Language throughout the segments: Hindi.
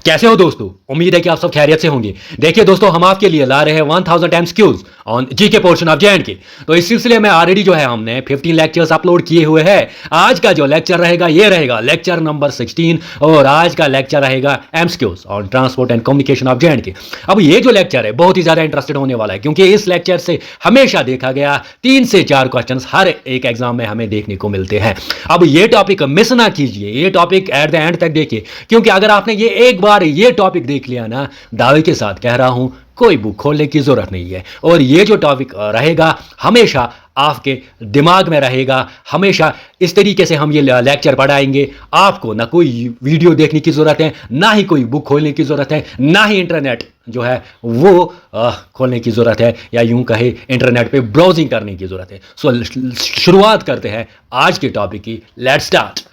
कैसे हो दोस्तों। उम्मीद है कि आप सब खैरियत से होंगे। देखिए दोस्तों, हम आपके लिए ला रहे हैं 1000 MCQs on GK portion of J&K। तो इस सिलसिले में ऑलरेडी जो है हमने 15 लेक्चर्स अपलोड किए हुए हैं। आज का जो लेक्चर रहेगा ये रहेगा लेक्चर नंबर 16 और आज का लेक्चर रहेगा MCQs on transport and communication of J&K। अब ये जो लेक्चर है बहुत ही ज्यादा इंटरेस्टेड होने वाला है, क्योंकि इस लेक्चर से हमेशा देखा गया 3 से 4 क्वेश्चन हर एक एग्जाम में हमें देखने को मिलते हैं। अब ये टॉपिक मिस ना कीजिए, ये टॉपिक एट द एंड तक देखिए, क्योंकि अगर आपने ये एक बार ये टॉपिक देख लिया ना, दावे के साथ कह रहा हूं कोई बुक खोलने की जरूरत नहीं है। और ये जो टॉपिक रहेगा हमेशा आपके दिमाग में रहेगा। हमेशा इस तरीके से हम ये लेक्चर पढ़ाएंगे, आपको ना कोई वीडियो देखने की जरूरत है, ना ही कोई बुक खोलने की जरूरत है, ना ही इंटरनेट जो है वो खोलने की जरूरत है, या यूं कहे इंटरनेट पे ब्राउजिंग करने की जरूरत है। सो शुरुआत करते हैं आज के टॉपिक की। Let's start.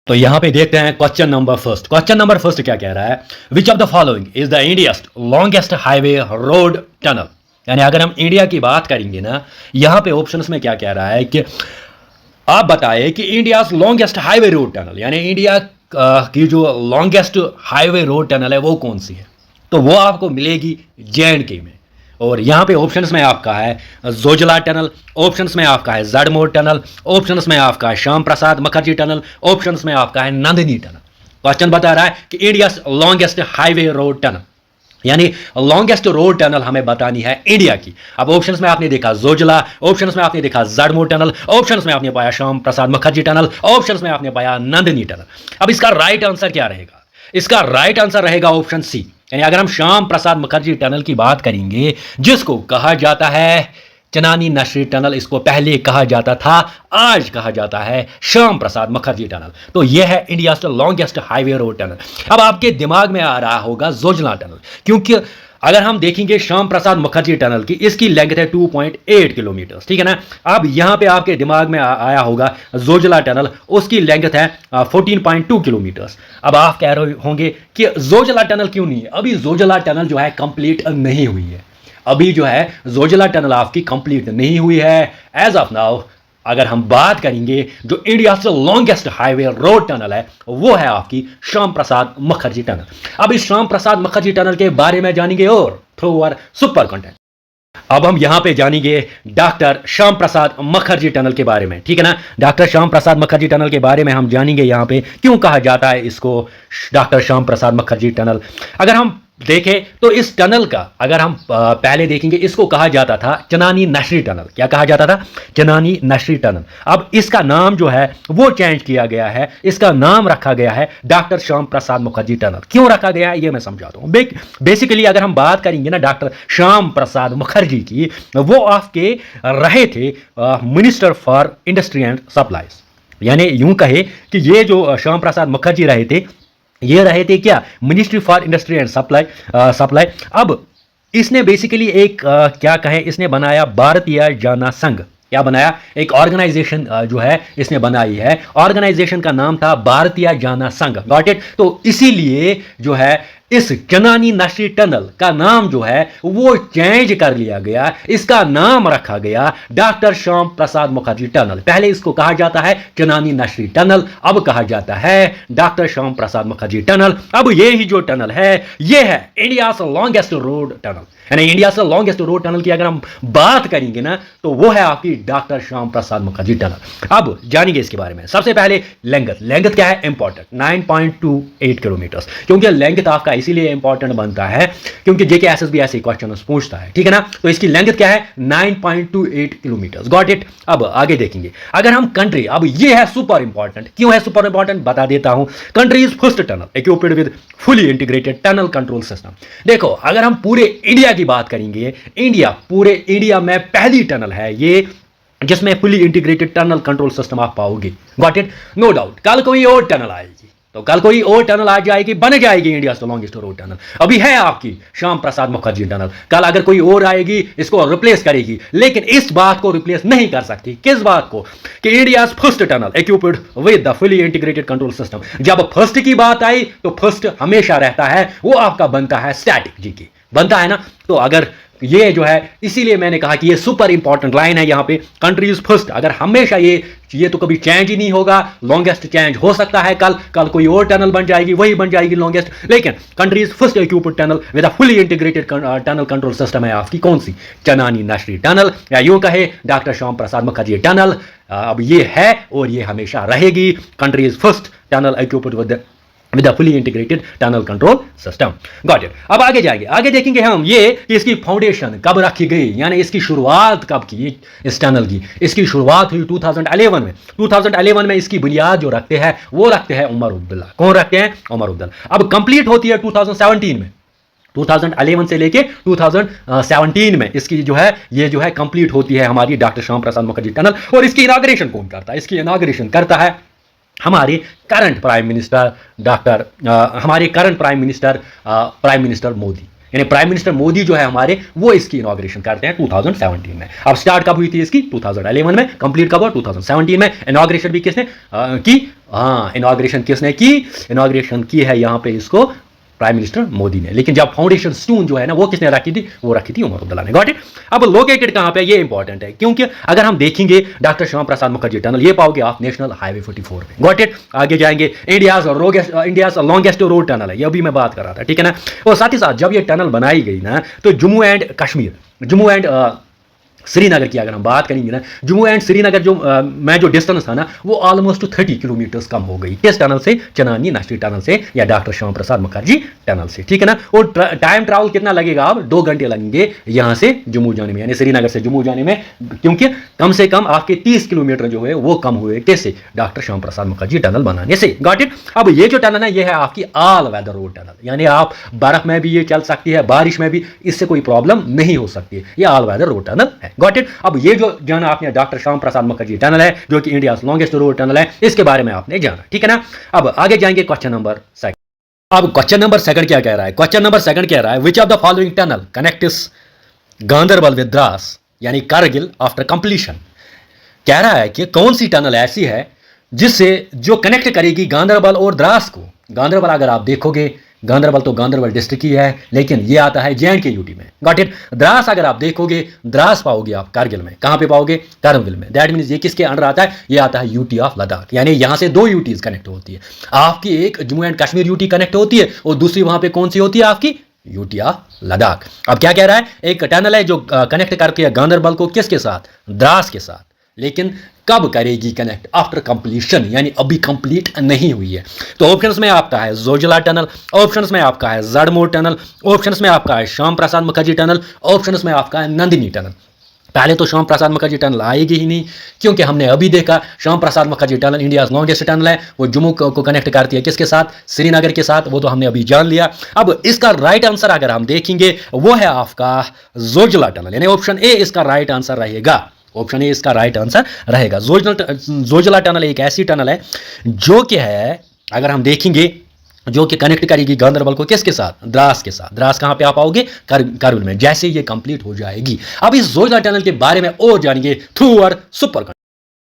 तो यहां पे देखते हैं question number first. Question number first क्या कह रहा है? Which of the following is the India's longest highway road tunnel. यानी अगर हम इंडिया की बात करेंगे ना, यहां पे ऑप्शंस में क्या कह रहा है कि आप बताएं कि India longest highway road tunnel, यानी इंडिया की जो लॉन्गेस्ट हाईवे रोड टनल है वो कौन सी है। तो वो आपको मिलेगी J&K में। और यहाँ पे ऑप्शंस में आपका है जोजिला टनल, ऑप्शंस में आपका है जड़मोर टनल, ऑप्शंस में आपका है श्याम प्रसाद मुखर्जी टनल, ऑप्शंस में आपका है नंदिनी टनल। क्वेश्चन बता रहा है कि India longest highway road tunnel, यानी लॉन्गेस्ट रोड टनल हमें बतानी है इंडिया की। अब ऑप्शंस में आपने देखा जोजिला, ऑप्शंस में आपने देखा जड़मोर टनल, ऑप्शंस में आपने पाया श्याम प्रसाद मुखर्जी टनल, ऑप्शंस में आपने पाया नंदिनी टनल। अब इसका राइट आंसर क्या रहेगा? इसका राइट आंसर रहेगा ऑप्शन सी। यानी अगर हम श्याम प्रसाद मुखर्जी टनल की बात करेंगे, जिसको कहा जाता है चनानी नशरी टनल, इसको पहले कहा जाता था, आज कहा जाता है श्याम प्रसाद मुखर्जी टनल। तो यह है India longest highway road tunnel. अब आपके दिमाग में आ रहा होगा जोजिला टनल, क्योंकि अगर हम देखेंगे श्याम प्रसाद मुखर्जी टनल की, इसकी लेंथ है 2.8 किलोमीटर, ठीक है ना। अब यहां पे आपके दिमाग में आया होगा जोजिला टनल, उसकी लेंथ है 14.2 किलोमीटर। अब आप कह रहे होंगे कि जोजिला टनल क्यों नहीं है? अभी जोजिला टनल जो है कंप्लीट नहीं हुई है। अभी जो है जोजिला टनल आपकी कंप्लीट नहीं हुई है। एज ऑफ नाउ अगर हम बात करेंगे जो इंडिया से लॉन्गेस्ट हाईवे रोड टनल है वो है आपकी श्याम प्रसाद मुखर्जी टनल। अब इस श्याम प्रसाद मुखर्जी टनल के बारे में जानेंगे और थ्रू आवर सुपर कंटेंट। अब हम यहां पे जानेंगे डॉक्टर श्याम प्रसाद मुखर्जी टनल के बारे में, ठीक है ना। डॉक्टर श्याम प्रसाद मुखर्जी टनल के बारे में हम जानेंगे यहां पे क्यों कहा जाता है इसको डॉक्टर श्याम प्रसाद मुखर्जी टनल। अगर हम देखें तो इस टनल का अगर हम पहले देखेंगे, इसको कहा जाता था चनानी नशरी टनल। क्या कहा जाता था? चनानी नशरी टनल। अब इसका नाम जो है वो चेंज किया गया है, इसका नाम रखा गया है डॉक्टर श्याम प्रसाद मुखर्जी टनल। क्यों रखा गया है ये मैं समझाता हूं। बेसिकली अगर हम बात करेंगे ना डॉक्टर श्याम प्रसाद मुखर्जी की, वो आपके रहे थे minister for industry and supplies. यानी यूं कहे कि ये जो श्याम प्रसाद मुखर्जी रहे थे, ये रहे थे क्या? Ministry for industry and supply. अब इसने बेसिकली एक क्या कहें, इसने बनाया भारतीय जाना संघ। क्या बनाया? एक ऑर्गेनाइजेशन जो है इसने बनाई है। ऑर्गेनाइजेशन का नाम था भारतीय जाना संघ। Got it? तो इसीलिए जो है इस चनानी नशरी टनल का नाम जो है वो चेंज कर लिया गया, इसका नाम रखा गया डॉक्टर श्याम प्रसाद मुखर्जी टनल। पहले इसको कहा जाता है चनानी नशरी टनल, अब कहा जाता है डॉक्टर श्याम प्रसाद मुखर्जी टनल। अब ये ही जो टनल है ये है इंडिया लॉन्गेस्ट रोड टनल। यानी इंडिया से लॉन्गेस्ट रोड टनल की अगर हम बात करेंगे ना तो वो है आपकी डॉक्टर श्याम प्रसाद मुखर्जी टनल। अब जानेंगे इसके बारे में। सबसे पहले लेंथ क्या है? Important 9.28 kilometre. क्योंकि लेंथ आपका इसीलिए इंपॉर्टेंट बनता है क्योंकि जेके एसएसबी ऐसे क्वेश्चन पूछता है, ठीक है ना। तो इसकी लेंथ क्या है? 9.28 किलोमीटर। Got it? अब आगे देखेंगे अगर हम कंट्री, अब ये है सुपर इंपॉर्टेंट। क्यों है सुपर इंपॉर्टेंट बता देता हूं। Country is first tunnel equipped with fully integrated tunnel control system. देखो अगर हम पूरे इंडिया की बात करेंगे, पूरे इंडिया में पहली टनल है ये जिसमें fully integrated tunnel control system आप पाओगे। Got it? नो डाउट कल कोई और टनल आएगी, तो कल कोई और टनल आ जाएगी, बन जाएगी इंडिया से लॉन्गेस्ट रोड टनल। अभी है आपकी श्याम प्रसाद मुखर्जी टनल, कल अगर कोई और आएगी इसको रिप्लेस करेगी, लेकिन इस बात को रिप्लेस नहीं कर सकती। किस बात को? कि India first tunnel equipped with the fully integrated control system. जब फर्स्ट की बात आई तो फर्स्ट हमेशा रहता है वो आपका बनता है स्टैटिक, जी की बनता है ना। तो अगर ये जो है, इसीलिए मैंने कहा कि ये सुपर इंपॉर्टेंट लाइन है यहाँ पे, कंट्रीज फर्स्ट। अगर हमेशा ये तो कभी चेंज ही नहीं होगा, लॉन्गेस्ट चेंज हो सकता है कल कोई और टनल बन जाएगी, वही बन जाएगी लॉन्गेस्ट, लेकिन countries first equipped tunnel with a fully integrated tunnel control system है आपकी कौन सी, चनानी नेशनल टनल, या यूं कहे डॉक्टर श्याम प्रसाद मुखर्जी टनल। अब ये है और ये हमेशा रहेगी countries first tunnel equipped with a fully integrated tunnel control system. Got it. अब आगे जाएंगे, आगे देखेंगे हम ये कि इसकी फाउंडेशन कब रखी गई, यानी इसकी शुरुआत कब की इस टनल की। इसकी शुरुआत हुई 2011 में। 2011 में इसकी बुनियाद जो रखते हैं वो रखते हैं उमर अब्दुल्ला। कौन रखते हैं? उमर अब्दुल्ला। अब कंप्लीट होती है 2017 में, 2011 से लेके 2017 में इसकी जो है ये जो है कंप्लीट होती है हमारी डॉक्टर श्याम प्रसाद मुखर्जी टनल। और इसकी इनाग्रेशन कौन करता है? इसकी इनाग्रेशन करता है हमारे current prime minister prime minister Modi. यानी प्राइम मिनिस्टर मोदी जो है हमारे, वो इसकी इनाग्रेशन करते हैं 2017 में। अब स्टार्ट कब हुई थी इसकी? 2011 में। कंप्लीट कब हुआ? 2017 में। इनाग्रेशन भी किसने की? इनाग्रेशन किसने की? इनाग्रेशन की है यहाँ पे इसको प्राइम मिनिस्टर मोदी ने। लेकिन जब फाउंडेशन स्टोन जो है ना वो किसने रखी थी? वो रखी थी उमर अब्दुल्ला ने। Got it. अब लोकेटेड कहां पे? ये इंपॉर्टेंट है, क्योंकि अगर हम देखेंगे डॉक्टर श्याम प्रसाद मुखर्जी टनल, ये पाओगे आप नेशनल हाईवे 44 पे। Got it. आगे जाएंगे, इंडियाज लॉन्गेस्ट रोड टनल है, ये अभी मैं बात कर रहा था, ठीक है ना। और साथ ही साथ जब ये टनल बनाई गई ना, तो जम्मू एंड श्रीनगर की अगर हम बात करेंगे ना, जम्मू एंड श्रीनगर जो डिस्टेंस था ना, वो ऑलमोस्ट 30 किलोमीटर कम हो गई। किस टनल से? चनानी नेशनल टनल से या डॉक्टर श्याम प्रसाद मुखर्जी टनल से, ठीक है ना। और टाइम ट्रैवल कितना लगेगा? अब 2 घंटे लगेंगे यहाँ से जम्मू जाने में, यानी श्रीनगर से जम्मू जाने में, क्योंकि कम से कम आपके 30 किलोमीटर जो है वो कम हुए। कैसे? डॉक्टर श्याम प्रसाद मुखर्जी टनल बनाने से। Got it. अब ये जो टनल है ये है आपकी ऑल वेदर रोड टनल, यानी आप बर्फ में भी ये चल सकती है, बारिश में भी, इससे कोई प्रॉब्लम नहीं हो सकती। ये ऑल वेदर रोड टनल है। Got it. अब ये जो जाना आपने डॉक्टर श्याम प्रसाद मुखर्जी टनल है, जो कि इंडिया लॉन्गेस्ट रोड टनल है, इसके बारे में आपने जाना, ठीक है ना। अब आगे जाएंगे क्वेश्चन नंबर 2। अब क्वेश्चन नंबर 2 क्या कह रहा है? क्वेश्चन नंबर 2 कह रहा है, which of the following tunnel connects Ganderbal with Dras यानी कारगिल आफ्टर कंप्लीशन। कह रहा है कि कौन सी टनल ऐसी है जिससे जो कनेक्ट करेगी गांदरबल और द्रास को। गांदरबल अगर आप देखोगे, गांदरबल तो गांदरबल डिस्ट्रिक्ट ही है, लेकिन ये आता है J&K यूटी में। Got it. द्रास अगर आप देखोगे, द्रास पाओगे आप कारगिल में। कहां पे पाओगे? कारगिल में। दैट मींस ये किसके अंडर आता है? ये आता है यूटी ऑफ लद्दाख, यानी यहां से 2 यूटीज कनेक्ट होती है आपकी। एक Jammu and Kashmir UT connect होती है और दूसरी वहां पे कौन सी होती है आपकी? UT of Ladakh. अब क्या कह रहा है? एक टनल है जो कनेक्ट करती है गांदरबल को किसके साथ? द्रास के साथ। लेकिन कब करेगी कनेक्ट? आफ्टर कंप्लीशन, यानी अभी कंप्लीट नहीं हुई है। तो ऑप्शंस में आपका है जोजिला टनल, ऑप्शंस में आपका है जड़मोर टनल, ऑप्शंस में आपका है श्याम प्रसाद मुखर्जी टनल, ऑप्शंस में आपका है नंदिनी टनल। पहले तो श्याम प्रसाद मुखर्जी टनल आएगी ही नहीं, क्योंकि हमने अभी देखा Shyama Prasad Mukherjee tunnel India longest tunnel है। वो जम्मू को कनेक्ट करती है किसके साथ? श्रीनगर के साथ। वो तो हमने अभी जान लिया। अब इसका राइट आंसर अगर हम देखेंगे वो है आपका जोजिला टनल, यानी ऑप्शन ए इसका राइट आंसर रहेगा। ऑप्शन ए इसका राइट आंसर रहेगा। जोजिला टनल एक ऐसी टनल है जो कि है, अगर हम देखेंगे, जो कि कनेक्ट करेगी गांदरबल को किसके साथ? द्रास के साथ। द्रास कहां पे आप आओगे? कारगिल में, जैसे ये कंप्लीट हो जाएगी। अब इस जोजिला टनल के बारे में और जानेंगे थ्रू और सुपर।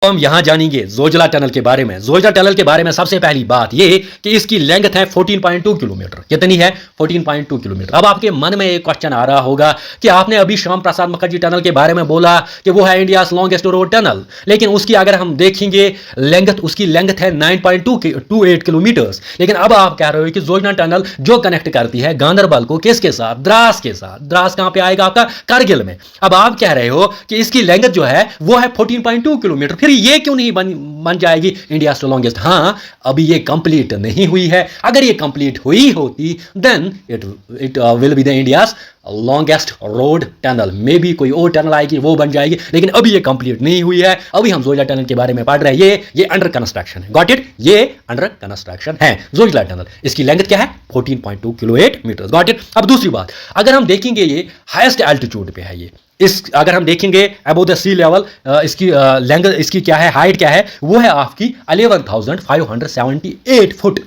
हम यहां जानेंगे जोजिला टनल के बारे में। जोजिला टनल के बारे में सबसे पहली बात यह कि इसकी लेंथ है 14.2 किलोमीटर। कितनी है? 14.2 किलोमीटर। अब आपके मन में एक क्वेश्चन आ रहा होगा कि आपने अभी श्याम प्रसाद मुखर्जी टनल के बारे में बोला कि वो है इंडिया लॉन्गेस्ट रोड टनल, लेकिन उसकी अगर हम देखेंगे उसकी लेंथ है 9.28 किलोमीटर। लेकिन अब आप कह रहे हो कि जोजिला टनल जो कनेक्ट करती है गांदरबल को किसके साथ? द्रास के साथ। द्रास कहां पे आएगा आपका? कारगिल में। अब आप कह रहे हो कि इसकी लेंथ जो है वो है 14.2 किलोमीटर, ये क्यों नहीं बन जाएगी इंडिया लॉन्गेस्ट? हां, अभी ये कंप्लीट नहीं हुई है। अगर ये कंप्लीट हुई होती then it will be the India's longest road tunnel. May be कोई और टनल आएगी वो बन जाएगी, लेकिन अभी ये कंप्लीट नहीं हुई है। अभी हम जोजिला टनल के बारे में पढ़ रहे हैं। ये अंडर कंस्ट्रक्शन है। Got it. ये अंडर कंस्ट्रक्शन है जोजिला टनल। इसकी लेंथ क्या है? 14.2 किलोमीटर। Got it. अब दूसरी बात, अगर हम देखेंगे ये हाईएस्ट एल्टीट्यूड पे है। ये अगर हम देखेंगे अबव द सी लेवल, इसकी लेंथ, इसकी क्या है, हाइट क्या है? वो है आपकी 11,578 फुट।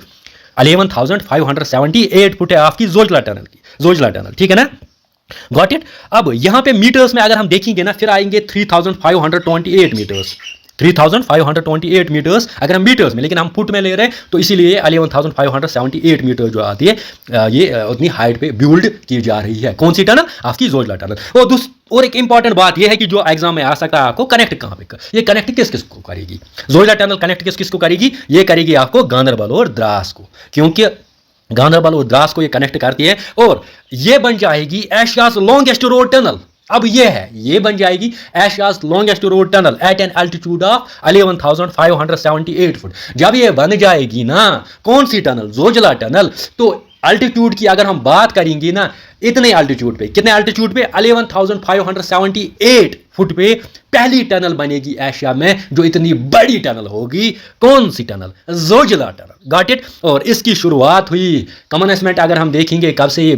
11,578 फुट है आपकी जोजिला टनल, ठीक है ना। Got it. अब यहां पे मीटर्स में अगर हम देखेंगे ना, फिर आएंगे 3,528 मीटर्स। 3528 मीटर्स अगर हम मीटर्स में, लेकिन हम फुट में ले रहे हैं तो इसीलिए 11578 मीटर जो आती है ये उतनी हाइट पे बिल्ड की जा रही है। कौन सी टनल? आपकी जोजिला टनल। और एक इंपॉर्टेंट बात यह है कि जो एग्जाम में आ सकता है आपको, कनेक्ट कहां पे, ये कनेक्ट किस किस को करेगी? जोजिला टनल कनेक्ट किस किस को करेगी? ये करेगी आपको गांधरबल और द्रास को, क्योंकि गांधरबल और द्रास को ये कनेक्ट करती है और ये बन जाएगी एशियाज लॉन्गेस्ट रोड टनल। अब ये बन जाएगी Asia's longest road tunnel eight an altitude of 11,578 foot. जब ये बन जाएगी ना, कौन सी टनल? जोजिला टनल। तो अल्टीट्यूड की अगर हम बात करेंगे ना, इतने अल्टीट्यूड पे, कितने अल्टीट्यूड पे? 11,578 फुट पे पहली टनल बनेगी एशिया में जो इतनी बड़ी टनल होगी। कौन सी tunnel? Zojila tunnel. Got it. और इसकी शुरुआत हुई कमेंसमेंट अगर हम देखेंगे कब से,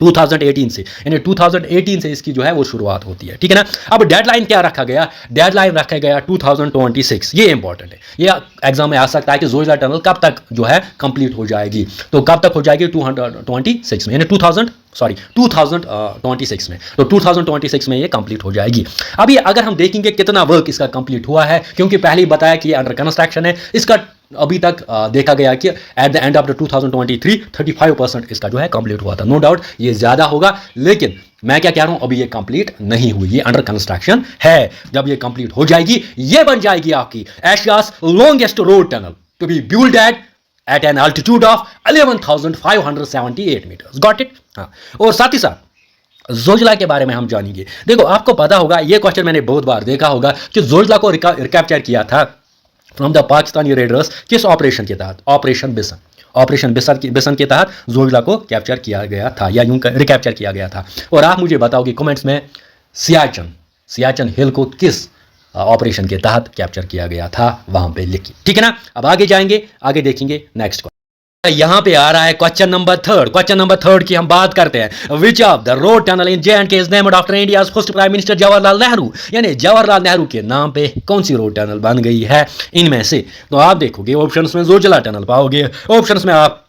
2018 से, यानी 2018 से इसकी जो है वो शुरुआत होती है, ठीक है ना। अब डेडलाइन क्या रखा गया? डेडलाइन रखा गया 2026। ये इंपॉर्टेंट है, ये एग्जाम में आ सकता है कि जोजिला टनल कब तक जो है कंप्लीट हो जाएगी। तो कब तक हो जाएगी? 2026 में, यानी 2026 में। तो 2026 में ये कंप्लीट हो जाएगी। अभी अगर हम देखेंगे कितना वर्क इसका कंप्लीट हुआ है, क्योंकि पहले ही बताया कि ये अंडर कंस्ट्रक्शन है, इसका अभी तक देखा गया कि at the end of the 2023 35% इसका जो है कंप्लीट हुआ था। नो डाउट ये ज्यादा होगा, लेकिन मैं क्या कह रहा हूं, अभी ये कंप्लीट नहीं हुई, ये अंडर कंस्ट्रक्शन है। जब ये कंप्लीट हो जाएगी, ये बन जाएगी आपकी Asia's longest road tunnel to be build at an altitude of 11,578 metres. Got it. हाँ, और साथ ही साथ जोजिला के बारे में हम जानेंगे। देखो, आपको पता होगा, ये क्वेश्चन मैंने बहुत बार देखा होगा कि जोजिला को रिकैप्चर किया था फ्रॉम द पाकिस्तानी रेडर्स किस ऑपरेशन के तहत? ऑपरेशन बिसन। ऑपरेशन बिसन के तहत जोजिला को कैप्चर किया गया था, या यूं रिकैप्चर किया गया था। और आप मुझे बताओगे कमेंट्स में सियाचन हिल को किस ऑपरेशन के तहत कैप्चर किया गया था, वहां पे लिखिए, ठीक है ना। अब आगे जाएंगे, आगे देखेंगे नेक्स्ट। यहां पे आ रहा है question number third. Question number third की हम बात करते हैं। विच of the road tunnel in J&K is named after India's first prime minister Jawaharlal Nehru? यानी जवाहरलाल नेहरू के नाम पे कौन सी रोड टनल बन गई है इनमें से? तो आप देखोगे ऑप्शंस में जोजिला टनल पाओगे, ऑप्शंस में आप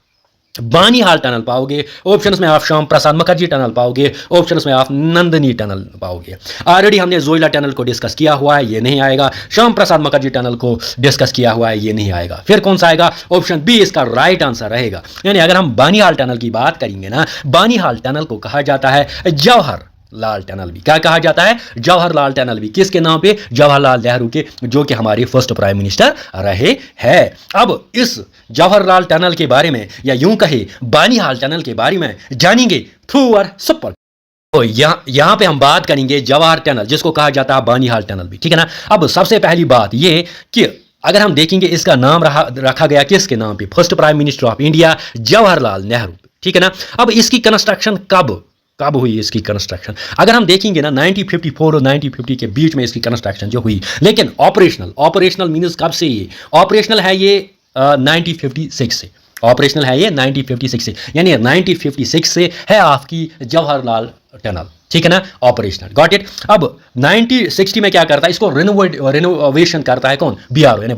बानीहाल टनल पाओगे, ऑप्शंस में आप श्याम प्रसाद मुखर्जी टनल पाओगे, ऑप्शंस में आप नंदनी टनल पाओगे। ऑलरेडी हमने जोजिला टनल को डिस्कस किया हुआ है, ये नहीं आएगा। श्याम प्रसाद मुखर्जी टनल को डिस्कस किया हुआ है, ये नहीं आएगा। फिर कौन सा आएगा? ऑप्शन बी इसका राइट आंसर रहेगा। यानी अगर हम बानीहाल टनल की बात करेंगे ना, बानीहाल टनल को कहा जाता है जवाहर लाल टनल भी। क्या कहा जाता है? जवाहरलाल टनल भी। किसके नाम पे? जवाहरलाल नेहरू के, जो कि हमारे फर्स्ट प्राइम मिनिस्टर रहे हैं। अब इस जवाहरलाल टनल के बारे में, या यूं कहे बानीहाल टनल के बारे में जानेंगे थ्रू आवर सुपर। तो यहां पे हम बात करेंगे जवाहर टनल, जिसको कहा जाता है बानीहाल टनल भी, ठीक है ना। अब सबसे पहली बात ये कि अगर हम देखेंगे इसका नाम रखा गया किसके नाम पे? First prime minister of India Jawaharlal Nehru, ठीक है ना। अब इसकी कंस्ट्रक्शन कब हुई? इसकी कंस्ट्रक्शन अगर हम देखेंगे ना, 1954 और 1950 के बीच में इसकी कंस्ट्रक्शन जो हुई। लेकिन ऑपरेशनल मीन्स कब से? ये ऑपरेशनल है ये 1956 से। ऑपरेशनल है ये 1956 से, यानी 1956 से है आपकी जवाहरलाल टनल, ठीक है ना, ऑपरेशनल। Got it. अब 1960 में क्या करता है? इसको रिनोवेशन करता है कौन? BRO, यानी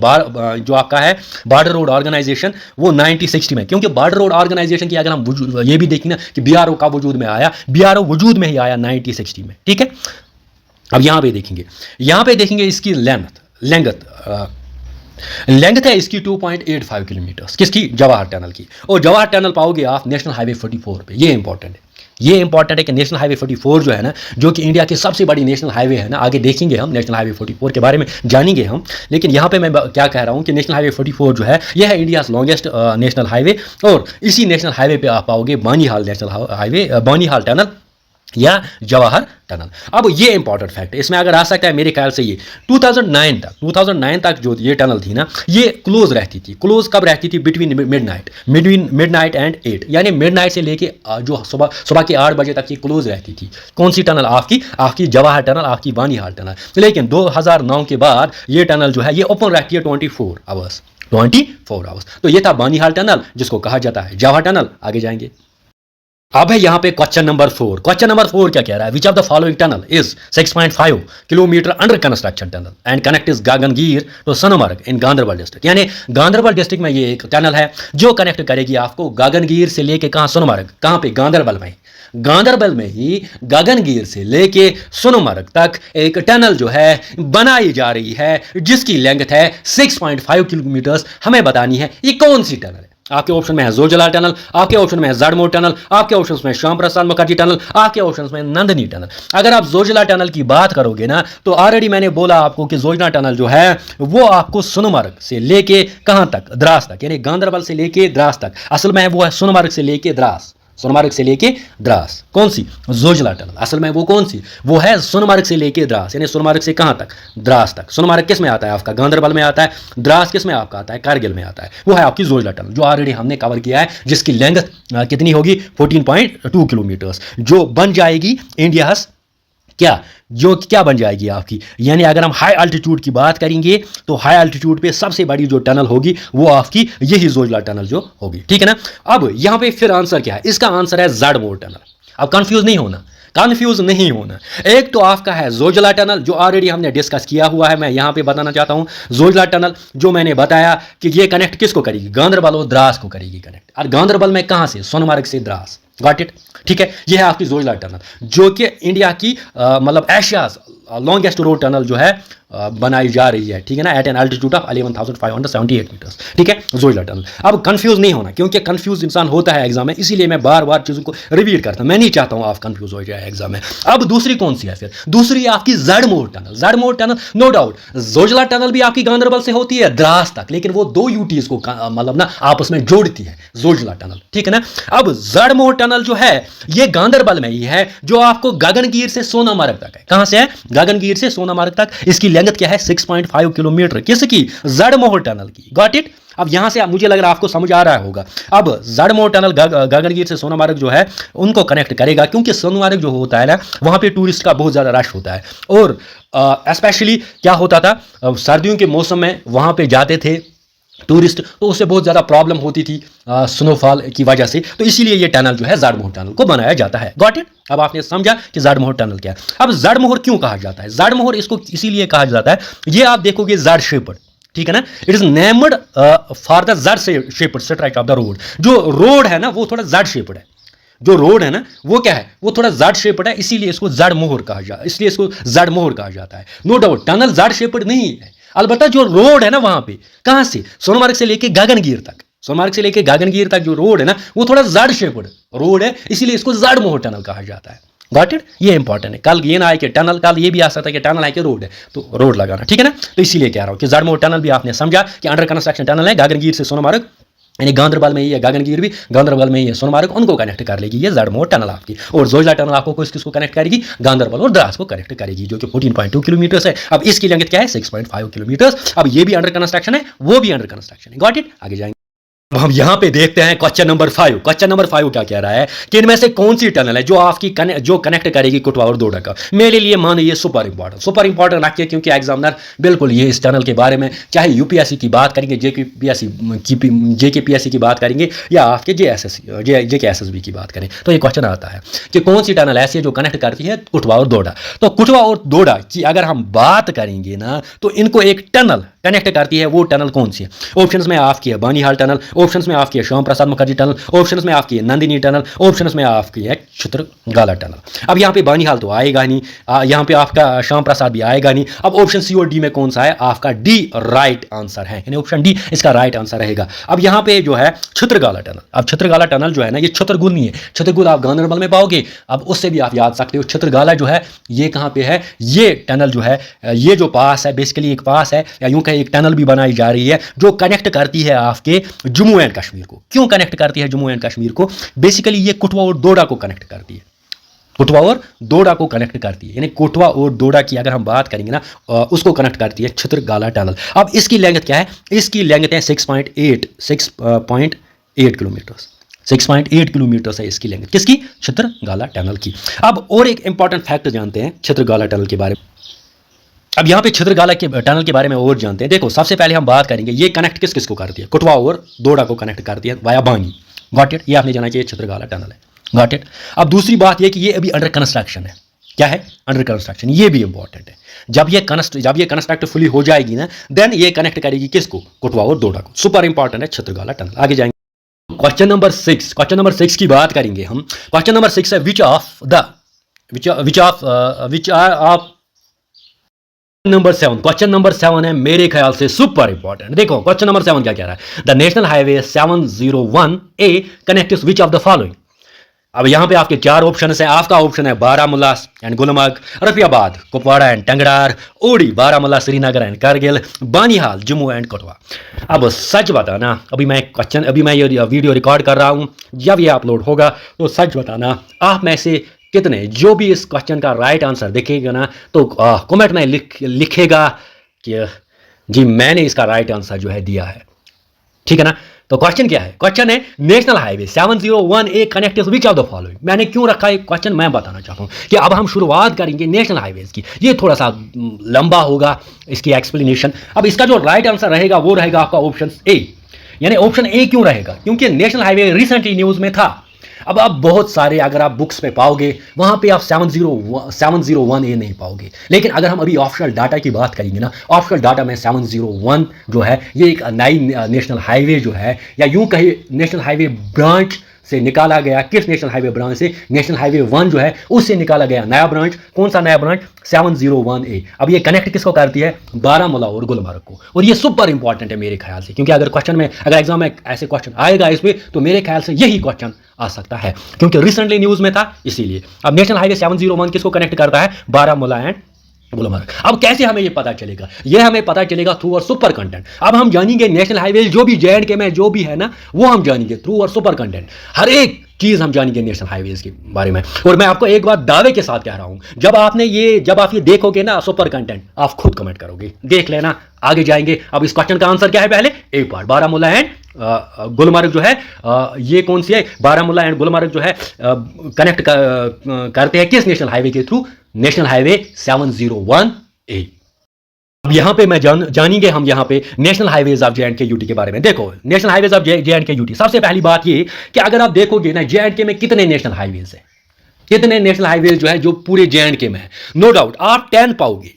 जो आपका है बॉर्डर रोड ऑर्गेनाइजेशन, वो 1960 में। क्योंकि बॉर्डर रोड ऑर्गेनाइजेशन की अगर हम ये भी देखें ना कि BRO का वजूद में आया, BRO वजूद में ही आया 1960 में, ठीक है। अब यहां पे देखेंगे इसकी लेंथ है इसकी 2.85 किलोमीटर, किसकी? जवाहर टनल की। और जवाहर टनल पाओगे आप नेशनल हाईवे 44 पे। ये इंपॉर्टेंट है कि नेशनल हाईवे 44 जो है ना, जो कि इंडिया की सबसे बड़ी नेशनल हाईवे है ना, आगे देखेंगे हम नेशनल हाईवे 44 के बारे में जानेंगे हम। लेकिन यहाँ पे मैं क्या कह रहा हूँ कि नेशनल हाईवे 44 जो है, यह है इंडिया लॉन्गेस्ट नेशनल हाईवे। और इसी नेशनल हाईवे पे आप पाओगे बानीहाल टनल या जवाहर टनल। अब ये इंपॉर्टेंट फैक्ट है, इसमें अगर आ सकता है मेरे ख्याल से ये 2009 तक जो ये टनल थी ना, ये क्लोज रहती थी। क्लोज कब रहती थी? बिटवीन मिडनाइट एंड 8, यानी मिडनाइट से लेके जो सुबह के 8 बजे तक ये क्लोज रहती थी। कौन सी टनल? आपकी जवाहर टनल, आपकी बानीहाल टनल। लेकिन 2009 के बाद ये टनल जो है ये ओपन रहती है 24 आवर्स। तो ये था बानीहाल टनल, जिसको कहा जाता है जवाहर टनल। आगे जाएंगे। अब है यहाँ पे क्वेश्चन नंबर 4। क्वेश्चन नंबर 4 क्या कह रहा है? Which of the following tunnel is 6.5 kilometre under construction tunnel and connect is Gagangir to Sonamarg in Ganderbal district. यानी गांधरबल डिस्ट्रिक्ट में ये एक टनल है जो कनेक्ट करेगी आपको गागनगीर से लेके कहाँ, सोनमर्ग। कहाँ पे? गांधरबल में। गांधरबल में ही गागनगीर से लेके सोनमर्ग तक एक टनल जो है बनाई जा रही है जिसकी लेंथ है 6.5 किलोमीटर। हमें बतानी है ये कौन सी टनल है। आपके ऑप्शन में है जोजिला टनल, आपके ऑप्शन में है जड़मोर टनल, आपके ऑप्शन में श्याम प्रसाद मुखर्जी टनल, आपके ऑप्शन में नंदनी टनल। अगर आप जोजिला टनल की बात करोगे ना तो ऑलरेडी मैंने बोला आपको कि जोजिला टनल जो है वो आपको सोनमर्ग से लेके कहां तक, द्रास तक, यानी गांधरबल से लेके द्रास तक। असल में वो है सोनमर्ग से लेके द्रास, सोनमर्ग से लेके द्रास। कौन सी? जोजिला टनल। असल में वो कौन सी? वो है सोनमर्ग से लेके द्रास, यानी सोनमर्ग से कहां तक, द्रास तक। सोनमर्ग किस में आता है आपका? गांधरबल में आता है। द्रास किस में आपका आता है? कारगिल में आता है। वो है आपकी जोजिला टनल जो ऑलरेडी हमने कवर किया है, जिसकी लेंथ कितनी होगी? 14.2 किलोमीटर, जो बन जाएगी इंडिया क्या बन जाएगी आपकी। यानी अगर हम हाई अल्टीट्यूड की बात करेंगे तो हाई अल्टीट्यूड पे सबसे बड़ी जो टनल होगी वो आपकी यही जोजिला टनल जो होगी, ठीक है ना। अब यहां पे फिर आंसर क्या है? इसका आंसर है जड़मोर टनल। अब कंफ्यूज नहीं होना। एक तो आपका है जोजिला टनल जो ऑलरेडी हमने डिस्कस किया हुआ है। मैं यहां पे बताना चाहता हूं जोजिला टनल जो मैंने बताया कि ये कनेक्ट किसको करेगी? गांधरबल और द्रास को करेगी कनेक्ट। और गांधरबल में कहां से? सोनमर्ग से द्रास। Got it? ठीक है, ये है आपकी जोजिला टनल जो कि इंडिया की मतलब एशिया लॉन्गेस्ट रोड टनल जो है बनाई जा रही है, ठीक है ना, at an altitude of 11,578 metres. ठीक है, जोजिला टनल। अब कंफ्यूज नहीं होना क्योंकि कंफ्यूज इंसान होता है एग्जाम में, इसीलिए मैं बार बार चीज़ों को रिपीट करता हूं। मैं नहीं चाहता हूं आप कंफ्यूज हो जाए एग्जाम में। अब दूसरी कौन सी है? फिर दूसरी आपकी Zmorh tunnel. Zmorh tunnel no doubt Zojila tunnel भी आपकी गांधरबल से होती है द्रास तक, लेकिन वो दो यूटीज को मतलब ना आपस में जोड़ती है जोजिला टनल, ठीक है ना। अब जड़मोर टनल जो है ये गांधरबल में ही है जो आपको गगनगीर से सोनमर्ग तक है। कहां से है? गगनगीर से सोनमर्ग तक। इसकी लेंथ क्या है? 6.5 किलोमीटर। किसकी? जड़मोर टनल की। Got it? अब यहां से मुझे लग रहा है आपको समझ आ रहा होगा। अब जड़मोर टनल गगनगीर से सोनमर्ग जो है उनको कनेक्ट करेगा क्योंकि सोनमर्ग जो होता है ना वहां पे टूरिस्ट का बहुत ज्यादा रश होता है और स्पेशली क्या होता था सर्दियों के मौसम में वहां पे जाते थे टूरिस्ट तो उससे बहुत ज़्यादा प्रॉब्लम होती थी स्नोफॉल की वजह से। तो इसीलिए ये टनल जो है जड़मोर टनल को बनाया जाता है। Got it? अब आपने समझा कि जड़मोर टनल क्या है। अब जड़मोर क्यों कहा जाता है? जड़मोर इसको इसीलिए कहा जाता है, ये आप देखोगे जड़ शेप्ड, ठीक है ना। It is named for the Z shaped stretch of the road. जो रोड है ना वो थोड़ा जड़ शेप्ड है। जो रोड है ना वो क्या है? वो थोड़ा जड़ शेप्ड है, इसीलिए इसको जड़मोर कहा जाता है, इसलिए इसको जड़मोर कहा जाता है। नो डाउट टनल जड़ शेप्ड नहीं है, अलबत्ता जो रोड है ना वहां पे कहां से? सोनमर्ग से लेके गगनगीर तक, सोनमर्ग से लेके गगनगीर तक जो रोड है ना वो थोड़ा जड़ शेप्ड रोड है, इसीलिए इसको जड़मोर टनल कहा जाता है। Got it? ये इंपॉर्टेंट है। कल ये ना आए कि टनल, कल ये भी आ सकता है कि टनल है कि रोड है, तो रोड लगाना, ठीक है ना। तो इसीलिए कह रहा हूं कि जड़मोर टनल भी आपने समझा कि अंडर कंस्ट्रक्शन टनल है गगनगीर से सोनमर्ग, यानी गांधरबल में ही है गगनगीर भी, गांधरबल में ही है सोनमर्ग, उनको कनेक्ट कर लेगी ये जड़मोर टनल आपकी। और जोजिला टनल आपको किसको कनेक्ट करेगी? गांधरबल और द्रास को कनेक्ट करेगी जो कि 14.2 किलोमीटर है। अब इसकी लेंथ क्या है? 6.5 किलोमीटर। अब ये भी अंडर कंस्ट्रक्शन है, वो भी अंडर कंस्ट्रक्शन है। Got it? आगे जाएंगे। अब हम यहां पे देखते हैं क्वेश्चन नंबर 5। क्वेश्चन नंबर 5 क्या कह रहा है कि इनमें से कौन सी टनल है जो आपकी जो कनेक्ट करेगी कुटवा और डोडा का। मेरे लिए मान ये सुपर इंपॉर्टेंट रखिए क्योंकि एग्जामिनर बिल्कुल ये इस टनल के बारे में चाहे यूपीएससी की बात करेंगे, जेकेपीएससी की बात करेंगे या आपके जेकेएसएसबी की बात करें तो ये क्वेश्चन आता है कि कौन सी टनल ऐसी है जो कनेक्ट करती है कुटवा और डोडा। तो कुटवा और डोडा की अगर हम बात करेंगे ना तो इनको एक टनल कनेक्ट करती है, वो टनल कौन सी है? ऑप्शंस में आपकी है बानीहाल टनल, ऑप्शंस में आपकी है श्याम प्रसाद मुखर्जी टनल, ऑप्शंस में आपकी है नंदिनी टनल, ऑप्शंस में आपकी है चित्रगाला टनल। अब यहाँ पे बानीहाल तो आएगा नहीं, यहाँ पे आपका श्याम प्रसाद भी आएगा नहीं। अब ऑप्शन सी और डी में कौन सा है? आपका डी राइट आंसर है, यानी ऑप्शन डी इसका राइट आंसर रहेगा। अब यहाँ पे जो है चित्रगाला टनल, अब चित्रगाला टनल जो है ना ये छतरगुल नहीं है, छतरगुल आप गांधरबल में पाओगे, अब उससे भी आप याद सकते हो। चित्रगाला जो है ये कहाँ पे है? ये टनल जो है ये जो पास है बेसिकली एक पास है या यूं कहें एक टनल भी बनाई जा रही है जो कनेक्ट करती है आपके जम्मू एंड कश्मीर को। क्यों कनेक्ट करती है जम्मू एंड कश्मीर को? बेसिकली ये कुटवा और डोडा को कनेक्ट करती है, कुटवा और डोडा को कनेक्ट करती है, यानी कुटवा और डोडा की अगर हम बात करेंगे ना उसको कनेक्ट करती है चित्रगाला टनल। अब इसकी लेंथ क्या है? इसकी लेंथ है 6.8 किलोमीटर, 6.8 किलोमीटर है इसकी लेंथ। किसकी? चित्रगाला टनल की। अब और एक इंपॉर्टेंट फैक्ट जानते हैं चित्रगाला टनल के बारे में। अब यहाँ पे चित्रगाला के टनल के बारे में और जानते हैं। देखो सबसे पहले हम बात करेंगे ये कनेक्ट किस किस को करती है? कुटवा और डोडा को कनेक्ट करती है वाया बानी। Got it? ये आपने जाना चाहिए चित्रगाला टनल है। Got it. अब दूसरी बात यह कि ये अभी अंडर कंस्ट्रक्शन है। क्या है? Under construction. ये भी इंपॉर्टेंट है। जब ये कंस्ट्रक्ट फुली हो जाएगी ना, देन ये कनेक्ट करेगी किसको? कठुआ और डोडा को। सुपर इंपॉर्टेंट है छतरगाला टनल। आगे जाएंगे। क्वेश्चन नंबर 6 की बात करेंगे हम। क्वेश्चन नंबर 6 है क्वेश्चन नंबर 7 है मेरे ख्याल से सुपर इंपॉर्टेंट। देखो क्वेश्चन नंबर 7 क्या कह रहा है? The national highway 701A connects which of the following. अब यहां पे आपके 4 ऑप्शन है। आपका ऑप्शन है बारामूला एंड गुलमर्ग, रफियाबाद, कुपवाड़ा एंड टंगडार, ओडी, बारामूला, श्रीनगर एंड करगिल, बानीहाल, जम्मू एंड कठुआ। अब सच बताना, अभी मैं ये वीडियो रिकॉर्ड कर रहा हूं, जब ये अपलोड होगा तो सच बताना आप में से कितने जो भी इस क्वेश्चन का राइट आंसर देखेगा ना, तो कमेंट में लिखेगा कि जी मैंने इसका राइट आंसर जो है दिया है। ठीक है ना? तो क्वेश्चन क्या है? क्वेश्चन है national highway 701A connects which of the following. मैंने क्यों रखा है क्वेश्चन, मैं बताना चाहता हूं कि अब हम शुरुआत करेंगे नेशनल हाईवेज की। ये थोड़ा सा लंबा होगा इसकी एक्सप्लेनेशन। अब इसका जो राइट आंसर रहेगा वो रहेगा आपका ऑप्शन ए। यानी ऑप्शन ए क्यों रहेगा? क्योंकि नेशनल हाईवे रिसेंटली न्यूज में था। अब आप बहुत सारे अगर आप बुक्स पे पाओगे वहां पे आप 701A नहीं पाओगे। लेकिन अगर हम अभी ऑफिशियल डाटा की बात करेंगे ना, ऑफिशियल डाटा में 701 जो है ये एक नई नेशनल हाईवे जो है, या यूं कहे नेशनल हाईवे ब्रांच से निकाला गया। किस नेशनल हाईवे ब्रांच से? नेशनल हाईवे 1 जो है उससे निकाला गया नया ब्रांच। कौन सा नया ब्रांच? 701A। अब ये कनेक्ट किसको करती है? बारामूला और गुलमर्ग को। और ये सुपर इंपॉर्टेंट है मेरे ख्याल से, क्योंकि अगर एग्जाम में ऐसे क्वेश्चन आएगा इस पर, तो मेरे ख्याल से यही क्वेश्चन आ सकता है, क्योंकि रिसेंटली न्यूज में था इसीलिए। अब नेशनल हाईवे 701 किसको कनेक्ट करता है? बारामूला एंड गुलमर्ग। अब कैसे हमें ये पता चलेगा? ये हमें पता चलेगा थ्रू और सुपर कंटेंट। अब हम जानेंगे नेशनल हाईवे जो भी J&K में जो भी है ना, वो हम जानेंगे थ्रू और सुपर कंटेंट। हर एक चीज हम जानेंगे नेशनल हाईवेज के बारे में। और मैं आपको एक बात दावे के साथ कह रहा हूं, जब आप ये देखोगे ना सुपर कंटेंट, आप खुद कमेंट करोगे। देख लेना। आगे जाएंगे। अब इस क्वेश्चन का आंसर क्या है? पहले ए पार्ट, बारामूला एंड गुलमर्ग जो है, ये कौन सी है? बारामूला एंड गुलमर्ग जो है कनेक्ट करते हैं किस नेशनल हाईवे के थ्रू? National highway 701A। अब यहां पे मैं जानेंगे हम यहां पे national highways of J&K UT के बारे में। देखो national highways of J&K UT, सबसे पहली बात ये कि अगर आप देखोगे ना J&K में कितने नेशनल हाईवेज है, कितने नेशनल हाईवेज जो है जो पूरे J&K में है, नो डाउट आप 10 पाओगे।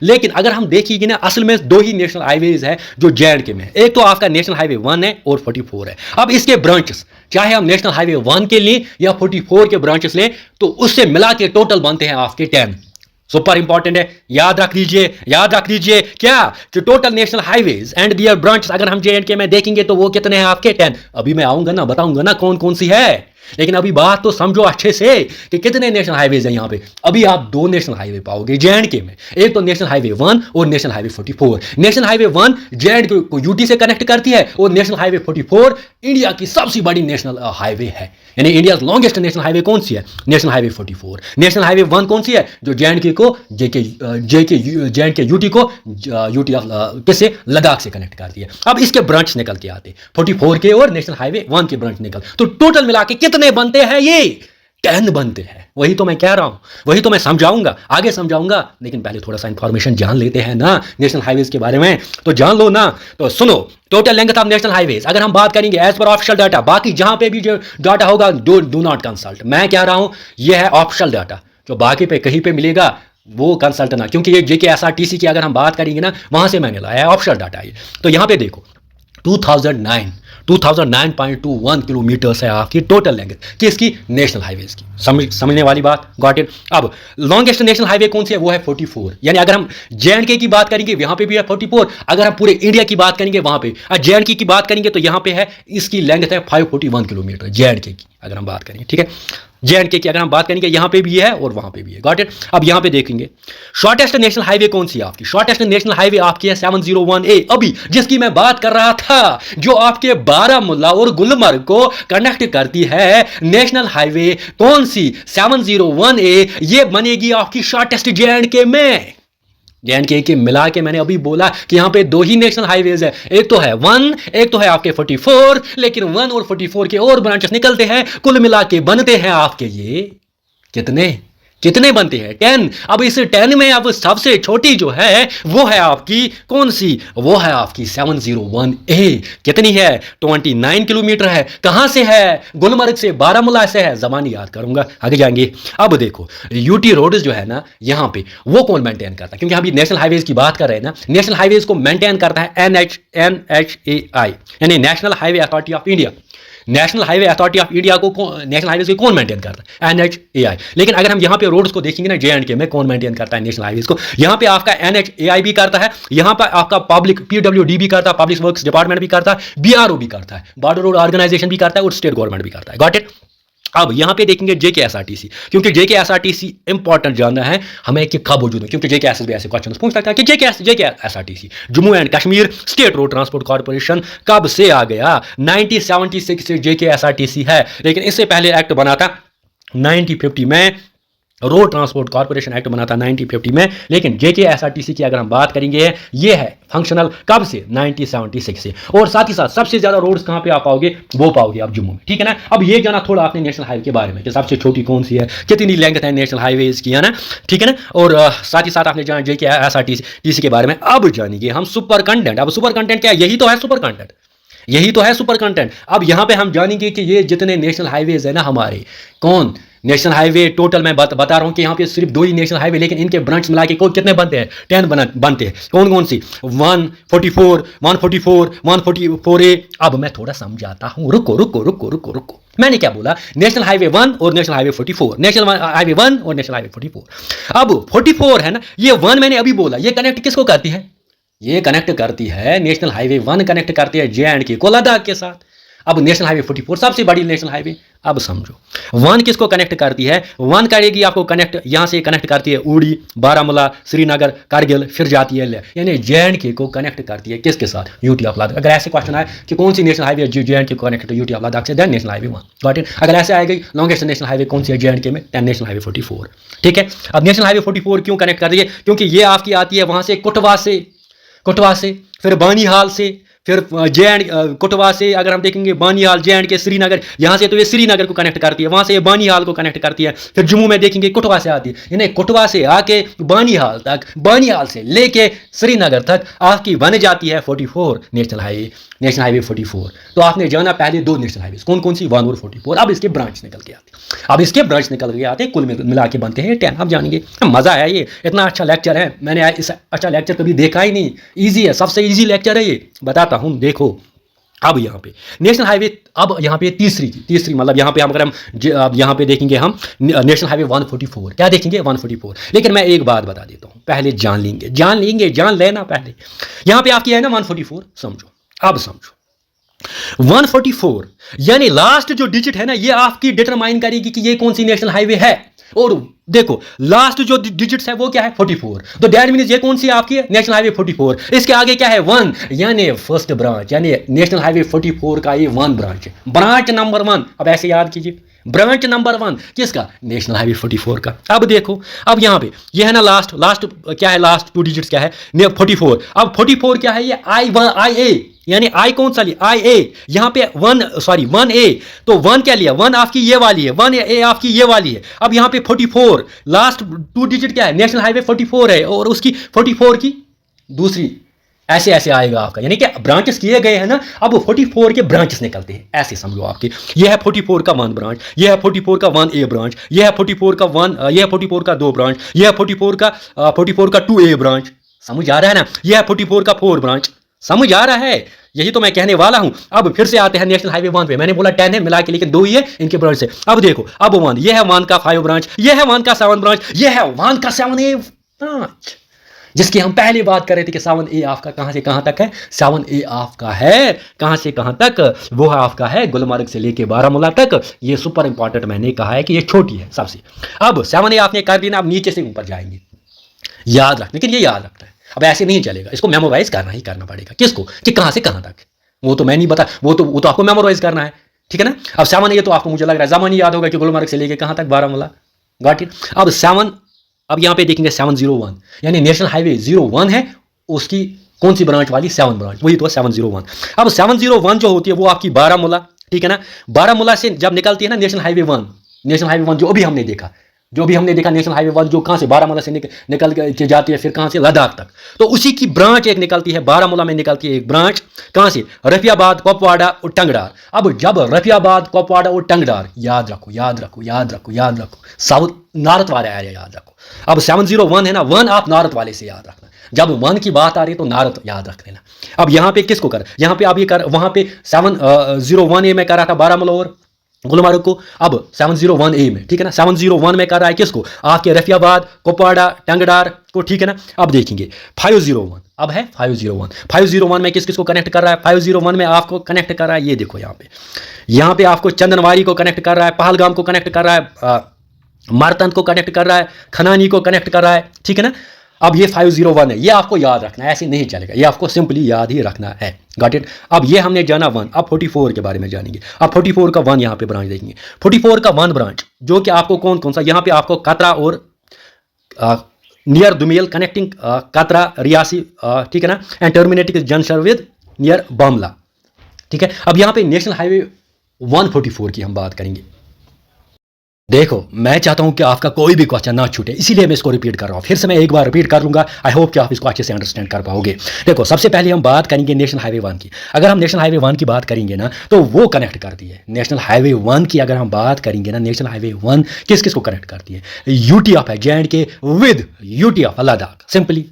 लेकिन अगर हम देखेंगे ना, असल में 2 ही नेशनल हाईवेज है जो J&K में है। एक तो आपका नेशनल हाईवे 1 है और 44 है। अब इसके ब्रांचेस, चाहे हम नेशनल हाईवे 1 के लिए या 44 के ब्रांचेस लें, तो उससे मिला के टोटल बनते हैं आपके 10। सुपर इंपॉर्टेंट है, याद रख लीजिए क्या कि total national highways and their branches अगर हम J&K में देखेंगे तो वो कितने हैं आपके? 10। अभी मैं आऊंगा ना, बताऊंगा ना कौन कौन सी है, लेकिन अभी बात तो समझो अच्छे से कि कितने नेशनल हाईवेज हैं यहाँ पे। अभी आप 2 नेशनल हाईवे पाओगे J&K में, एक तो नेशनल हाईवे 1 और national highway 44। National highway 1 J&K को UT से कनेक्ट करती है और नेशनल हाईवे 44 इंडिया की सबसे बड़ी नेशनल हाईवे है। यानी इंडिया लॉन्गेस्ट नेशनल हाईवे कौन सी है? National highway 44। नेशनल हाईवे 1 कौन सी है? जो J&K को UT को UT किससे? लद्दाख से कनेक्ट करती है। अब इसके ब्रांच निकल के आते 44 के और नेशनल हाईवे 1 के ब्रांच निकल, तो टोटल मिला के कितने बनते हैं? ये 10 बनते हैं। वही तो मैं कह रहा हूं, वही तो मैं समझाऊंगा, आगे समझाऊंगा। लेकिन पहले थोड़ा सा इंफॉर्मेशन जान लेते हैं ना नेशनल हाईवेज के बारे में, तो जान लो ना। तो सुनो, total length of national highways अगर हम बात करेंगे एज पर ऑफिशियल डाटा, बाकी जहां पे भी जो डाटा होगा डू नॉट कंसल्ट। मैं कह रहा हूं ये है ऑफिशियल डाटा, जो बाकी पे कहीं पे मिलेगा वो कंसल्ट ना, क्योंकि ये JK SRTC की अगर हम बात करेंगे ना, वहां से मैंने लाया है ऑफिशियल डाटा ये। तो यहां पे देखो 2009.21 किलोमीटर्स है आपकी टोटल लेंथ किसकी? नेशनल हाईवेज की। समझने वाली बात, गॉट इट। अब लॉन्गेस्ट नेशनल हाईवे कौन सी है? वो है 44। यानी अगर हम J&K की बात करेंगे वहां पे भी है 44। अगर हम पूरे इंडिया की बात करेंगे वहां पे, J&K की बात करेंगे तो यहां पे है, इसकी लेंथ है 541 किलोमीटर J&K की अगर हम बात करेंगे। ठीक है, J&K की अगर हम बात करेंगे यहां पे भी है और वहां पे भी है, गॉट इट। अब यहां पे देखेंगे शॉर्टेस्ट नेशनल हाईवे कौन सी है आपकी? शॉर्टेस्ट नेशनल हाईवे आपकी है 701A, अभी जिसकी मैं बात कर रहा था, जो आपके बारामूला और गुलमर्ग को कनेक्ट करती है। नेशनल हाईवे कौन सी? 701A। ये बनेगी आपकी शॉर्टेस्ट J&K में। J&K के मिला के मैंने अभी बोला कि यहां पे 2 ही नेशनल हाईवेज है, एक तो है 1, एक तो है आपके 44। लेकिन 1 और 44 के और ब्रांचेस निकलते हैं, कुल मिला के बनते हैं आपके ये कितने? कितने बनते हैं 10। अब इस 10 में अब सबसे छोटी जो है वो है आपकी कौन सी, वो है आपकी 701A। कितनी है 29 किलोमीटर है। कहां से है, गुलमर्ग से, बारामूला से है। जबानी याद करूंगा, आगे जाएंगे। अब देखो यूटी रोड्स जो है ना यहां पे वो कौन मेंटेन करता है, क्योंकि हम नेशनल हाईवेज की बात कर रहे हैं ना, नेशनल हाईवेज को मेंटेन करता है NHAI यानी national highway authority of India. National highway authority of India को नेशनल हाईवेज को कौन मेंटेन करता है, NHAI। लेकिन अगर हम यहाँ पे रोड्स को देखेंगे ना JNK में कौन मेंटेन करता है नेशनल हाईवेज को, यहाँ पे आपका NHAI भी करता है, यहाँ पर आपका पब्लिक PWD भी करता है, पब्लिक वर्क्स डिपार्टमेंट भी करता है, BRO भी करता है, बॉर्डर रोड ऑर्गेनाइजेशन भी करता है और स्टेट गवर्नमेंट भी करता है। Got it. अब यहां पे देखेंगे JKSRTC, क्योंकि JKSRTC इंपॉर्टेंट जानना है हमें कि कब वजूद है, क्योंकि JKS भी ऐसे क्वेश्चन पूछ सकता है कि JKSRTC Jammu and Kashmir state road transport corporation कब से आ गया। 1976 से JKSRTC है, लेकिन इससे पहले एक्ट बना था 1950 में, रोड ट्रांसपोर्ट कॉर्पोरेशन एक्ट बना था 1950 में। लेकिन JKSRTC की अगर हम बात करेंगे ये है फंक्शनल कब से, 1976 से। और साथ ही साथ सबसे ज्यादा रोड्स कहां पे आप पाओगे, वो पाओगे आप जम्मू में, ठीक है ना। अब ये जाना थोड़ा आपने नेशनल हाईवे के बारे में कि सबसे छोटी कौन सी है, कितनी लेंथ है नेशनल हाईवेज की, है ना, ठीक है ना। और साथ ही साथ आपने जाना JKSRTC के बारे में। अब जानेंगे हम सुपर कंटेंट। अब सुपर कंटेंट क्या है, यही तो है सुपर कंटेंट, यही तो है सुपर कंटेंट। अब यहां पे हम जानेंगे कि ये जितने नेशनल हाईवेज है ना हमारे, कौन नेशनल हाईवे टोटल मैं बता रहा हूं कि यहां पे सिर्फ 2 ही नेशनल हाईवे, लेकिन इनके ब्रांच मिला के कितने बनते हैं, 10 बनते हैं। कौन कौन सी, 144, 144, 144A। अब मैं थोड़ा समझाता हूं, रुको रुको रुको रुको रुको। मैंने क्या बोला, नेशनल हाईवे 1 और नेशनल हाईवे 44, नेशनल हाईवे 1 और नेशनल हाईवे 44। अब 44 है ना, ये 1 मैंने अभी बोला, ये कनेक्ट किसको करती है, ये कनेक्ट करती है नेशनल हाईवे 1 कनेक्ट करती है JNK को लद्दाख के साथ। अब नेशनल हाईवे 44 सबसे बड़ी नेशनल हाईवे। अब समझो 1 किसको कनेक्ट करती है, 1 करेगी आपको कनेक्ट, यहां से कनेक्ट करती है उड़ी, बारामूला, श्रीनगर, कारगिल, फिर जाती है यानी JNK को कनेक्ट करती है किसके साथ, यूटी ऑफ लद्दाख। अगर ऐसे क्वेश्चन आए कि कौन सी नेशनल हाईवे JNK को कनेक्ट यूटी ऑफ लद्दाख से, then national highway 1। Got it. अगर ऐसे आएगी लॉन्गेस्ट नेशनल हाईवे कौन सी है JNK में, देन नेशनल हाईवे 44, ठीक है। अब नेशनल हाईवे 44 क्यों कनेक्ट कर रही है, क्योंकि ये आपकी आती है वहां से कुटवा से, फिर बानीहाल से, फिर कुटवा से अगर हम देखेंगे बानीहाल, JNK, श्रीनगर, यहां से तो ये श्रीनगर को कनेक्ट करती है, वहां से ये बानीहाल को कनेक्ट करती है। फिर जम्मू में देखेंगे कुटवा से आती है, यानी कुटवा से आके बानीहाल तक, बानीहाल से लेके श्रीनगर तक आपकी बन जाती है 44 नेशनल हाईवे 44। तो आपने जाना पहले 2 नेशनल हाईवे कौन कौन सी, 1 और 44। अब इसके ब्रांच निकल के आते, कुल मिला के बनते हैं 10। अब जानेंगे, मजा है, ये इतना अच्छा लेक्चर है, मैंने इस अच्छा लेक्चर कभी देखा ही नहीं। ईजी है, सबसे ईजी लेक्चर है ये, बताता हूं। देखो अब यहाँ पे नेशनल हाईवे, अब यहाँ पे तीसरी मतलब यहाँ पे हम अगर हम अब यहाँ पे देखेंगे हम नेशनल हाईवे 144, क्या देखेंगे 144। लेकिन मैं एक बात बता देता हूँ, पहले जान लेना पहले। यहाँ पे आपकी है ना 144, समझो, अब समझो 144 यानी लास्ट जो डिजिट है ना, ये आपकी डिटरमाइन करेगी कि ये कौन सी नेशनल हाईवे है। और देखो लास्ट जो डिजिट्स है वो क्या है 44, तो दैट मींस ये कौन सी आपकी है नेशनल हाईवे 44। इसके आगे क्या है 1, यानी फर्स्ट ब्रांच, यानी नेशनल हाईवे 44 का ये 1 ब्रांच है, ब्रांच नंबर 1। अब ऐसे याद कीजिए, ब्रांच नंबर 1 किसका, नेशनल हाईवे 44 का। अब देखो, अब यहाँ पे ये है ना लास्ट क्या है, लास्ट 2 डिजिट्स क्या है 44। अब 44 क्या है, ये IA, यानी आई कौन सा लिया, IA। यहां पे 1A, तो 1 क्या लिया, 1 आपकी ये वाली है, 1A आपकी ये वाली है। अब यहां पे 44 लास्ट 2 डिजिट क्या है, नेशनल हाईवे 44 है, और उसकी 44 की दूसरी, ऐसे आएगा आपका, यानी कि ब्रांचेस किए गए हैं ना। अब 44 के ब्रांचेस निकलते हैं, ऐसे समझो आपके, ये है 44 का 1 ब्रांच, ये है 44 का 1A ब्रांच, ये है 44 का 44 का 2 ब्रांच, ये है 44 का 2A ब्रांच। समझ आ रहा है ना, ये है 44 का 4 ब्रांच। समझ आ रहा है, यही तो मैं कहने वाला हूं। अब फिर से आते हैं नेशनल हाईवे 1 पे, मैंने बोला 10 है मिला के, लेकिन 2 ही है इनके ब्रांच से। अब देखो, अब 1, ये है 1 का 5 ब्रांच, ये है 1 का 7 ब्रांच, ये है 1 का 7A ब्रांच, जिसकी हम पहले बात कर रहे थे कि 7A आपका कहां से कहां तक है, 7A आपका है कहां से कहां तक, वो है आपका है गुलमर्ग से लेके बारामूला तक। ये सुपर इंपॉर्टेंट मैंने कहा है कि ये छोटी है सबसे। अब 7A आपने कर दी ना, अब नीचे से ऊपर जाएंगे, याद रख, लेकिन ये याद रखना है, अब ऐसे नहीं चलेगा, इसको मेमोराइज करना ही करना पड़ेगा। किसको, कि कहां से कहां तक, वो तो मैं नहीं बता, वो तो आपको मेमोराइज करना है, ठीक है ना। अब 7A तो आपको मुझे लग रहा है जमानी याद होगा कि गुलमर्ग से लेके कहां तक, बारामूला। Got it. अब 7, अब यहां पे देखेंगे 701, यानी नेशनल हाईवे 01 है, उसकी कौन सी ब्रांच वाली, 7 ब्रांच, वही तो 701। अब 701 जो होती है वो आपकी बारामूला, ठीक है ना। बारामूला से जब निकलती है ना नेशनल हाईवे 1 जो अभी हमने देखा, जो भी हमने देखा नेशनल हाईवे 1 जो कहाँ से बारामूला से निकल के जाती है, फिर कहाँ से लद्दाख तक, तो उसी की ब्रांच एक निकलती है, बारामूला में निकलती है एक ब्रांच, कहाँ से, रफियाबाद, कुपवाड़ा और टंगडार। अब जब रफियाबाद, कुपवाड़ा और टंगडार, याद रखो याद रखो याद रखो याद रखो, साउथ नॉर्थ वाले एरिया याद रखो। अब 701 है ना, 1 आप नॉर्थ वाले से याद रखना, जब 1 की बात आ रही है तो नॉर्थ याद रख लेना। अब यहाँ पे किसको कर, यहाँ पे आप ये कर, वहाँ पे 701A में कर रहा था बारामूला और गुलमर्ग को, अब 701A में, ठीक है ना, 701 में कर रहा है किसको, आपके रफियाबाद, कुपवाड़ा, टंगडार को, ठीक है ना। अब देखेंगे 501, अब है 501 में किस किस को कनेक्ट कर रहा है, 501 में आपको कनेक्ट कर रहा है, ये देखो यहाँ पे आपको चंदनवाड़ी को कनेक्ट कर रहा है, पहलगाम को कनेक्ट कर रहा है, मारतंद को कनेक्ट कर रहा है, खनानी को कनेक्ट कर रहा है, ठीक है ना। अब ये 501 है, ये आपको याद रखना है, ऐसे नहीं चलेगा, ये आपको सिंपली याद ही रखना है, गॉट इट। अब ये हमने जाना 1, अब 44 के बारे में जानेंगे। अब 44 का 1 यहाँ पे ब्रांच देखेंगे, 44 का 1 ब्रांच जो कि आपको कौन कौन सा, यहाँ पे आपको कतरा और नियर दुमेल कनेक्टिंग कतरा रियासी, ठीक है ना, and terminating junction with near बामला, ठीक है। अब यहाँ पे नेशनल हाईवे 144 की हम बात करेंगे। देखो मैं चाहता हूं कि आपका कोई भी क्वेश्चन ना छूटे, इसीलिए मैं इसको रिपीट कर रहा हूं, फिर से मैं एक बार रिपीट कर लूंगा, आई होप कि आप इसको अच्छे से अंडरस्टैंड कर पाओगे। देखो सबसे पहले हम बात करेंगे नेशनल हाईवे 1 की। अगर हम नेशनल हाईवे 1 की बात करेंगे ना तो वो कनेक्ट करती है नेशनल हाईवे 1 की। अगर हम बात करेंगे ना नेशनल हाईवे 1 किस किस को कनेक्ट करती है, यूटी ऑफ है JNK with UT of Ladakh, simply.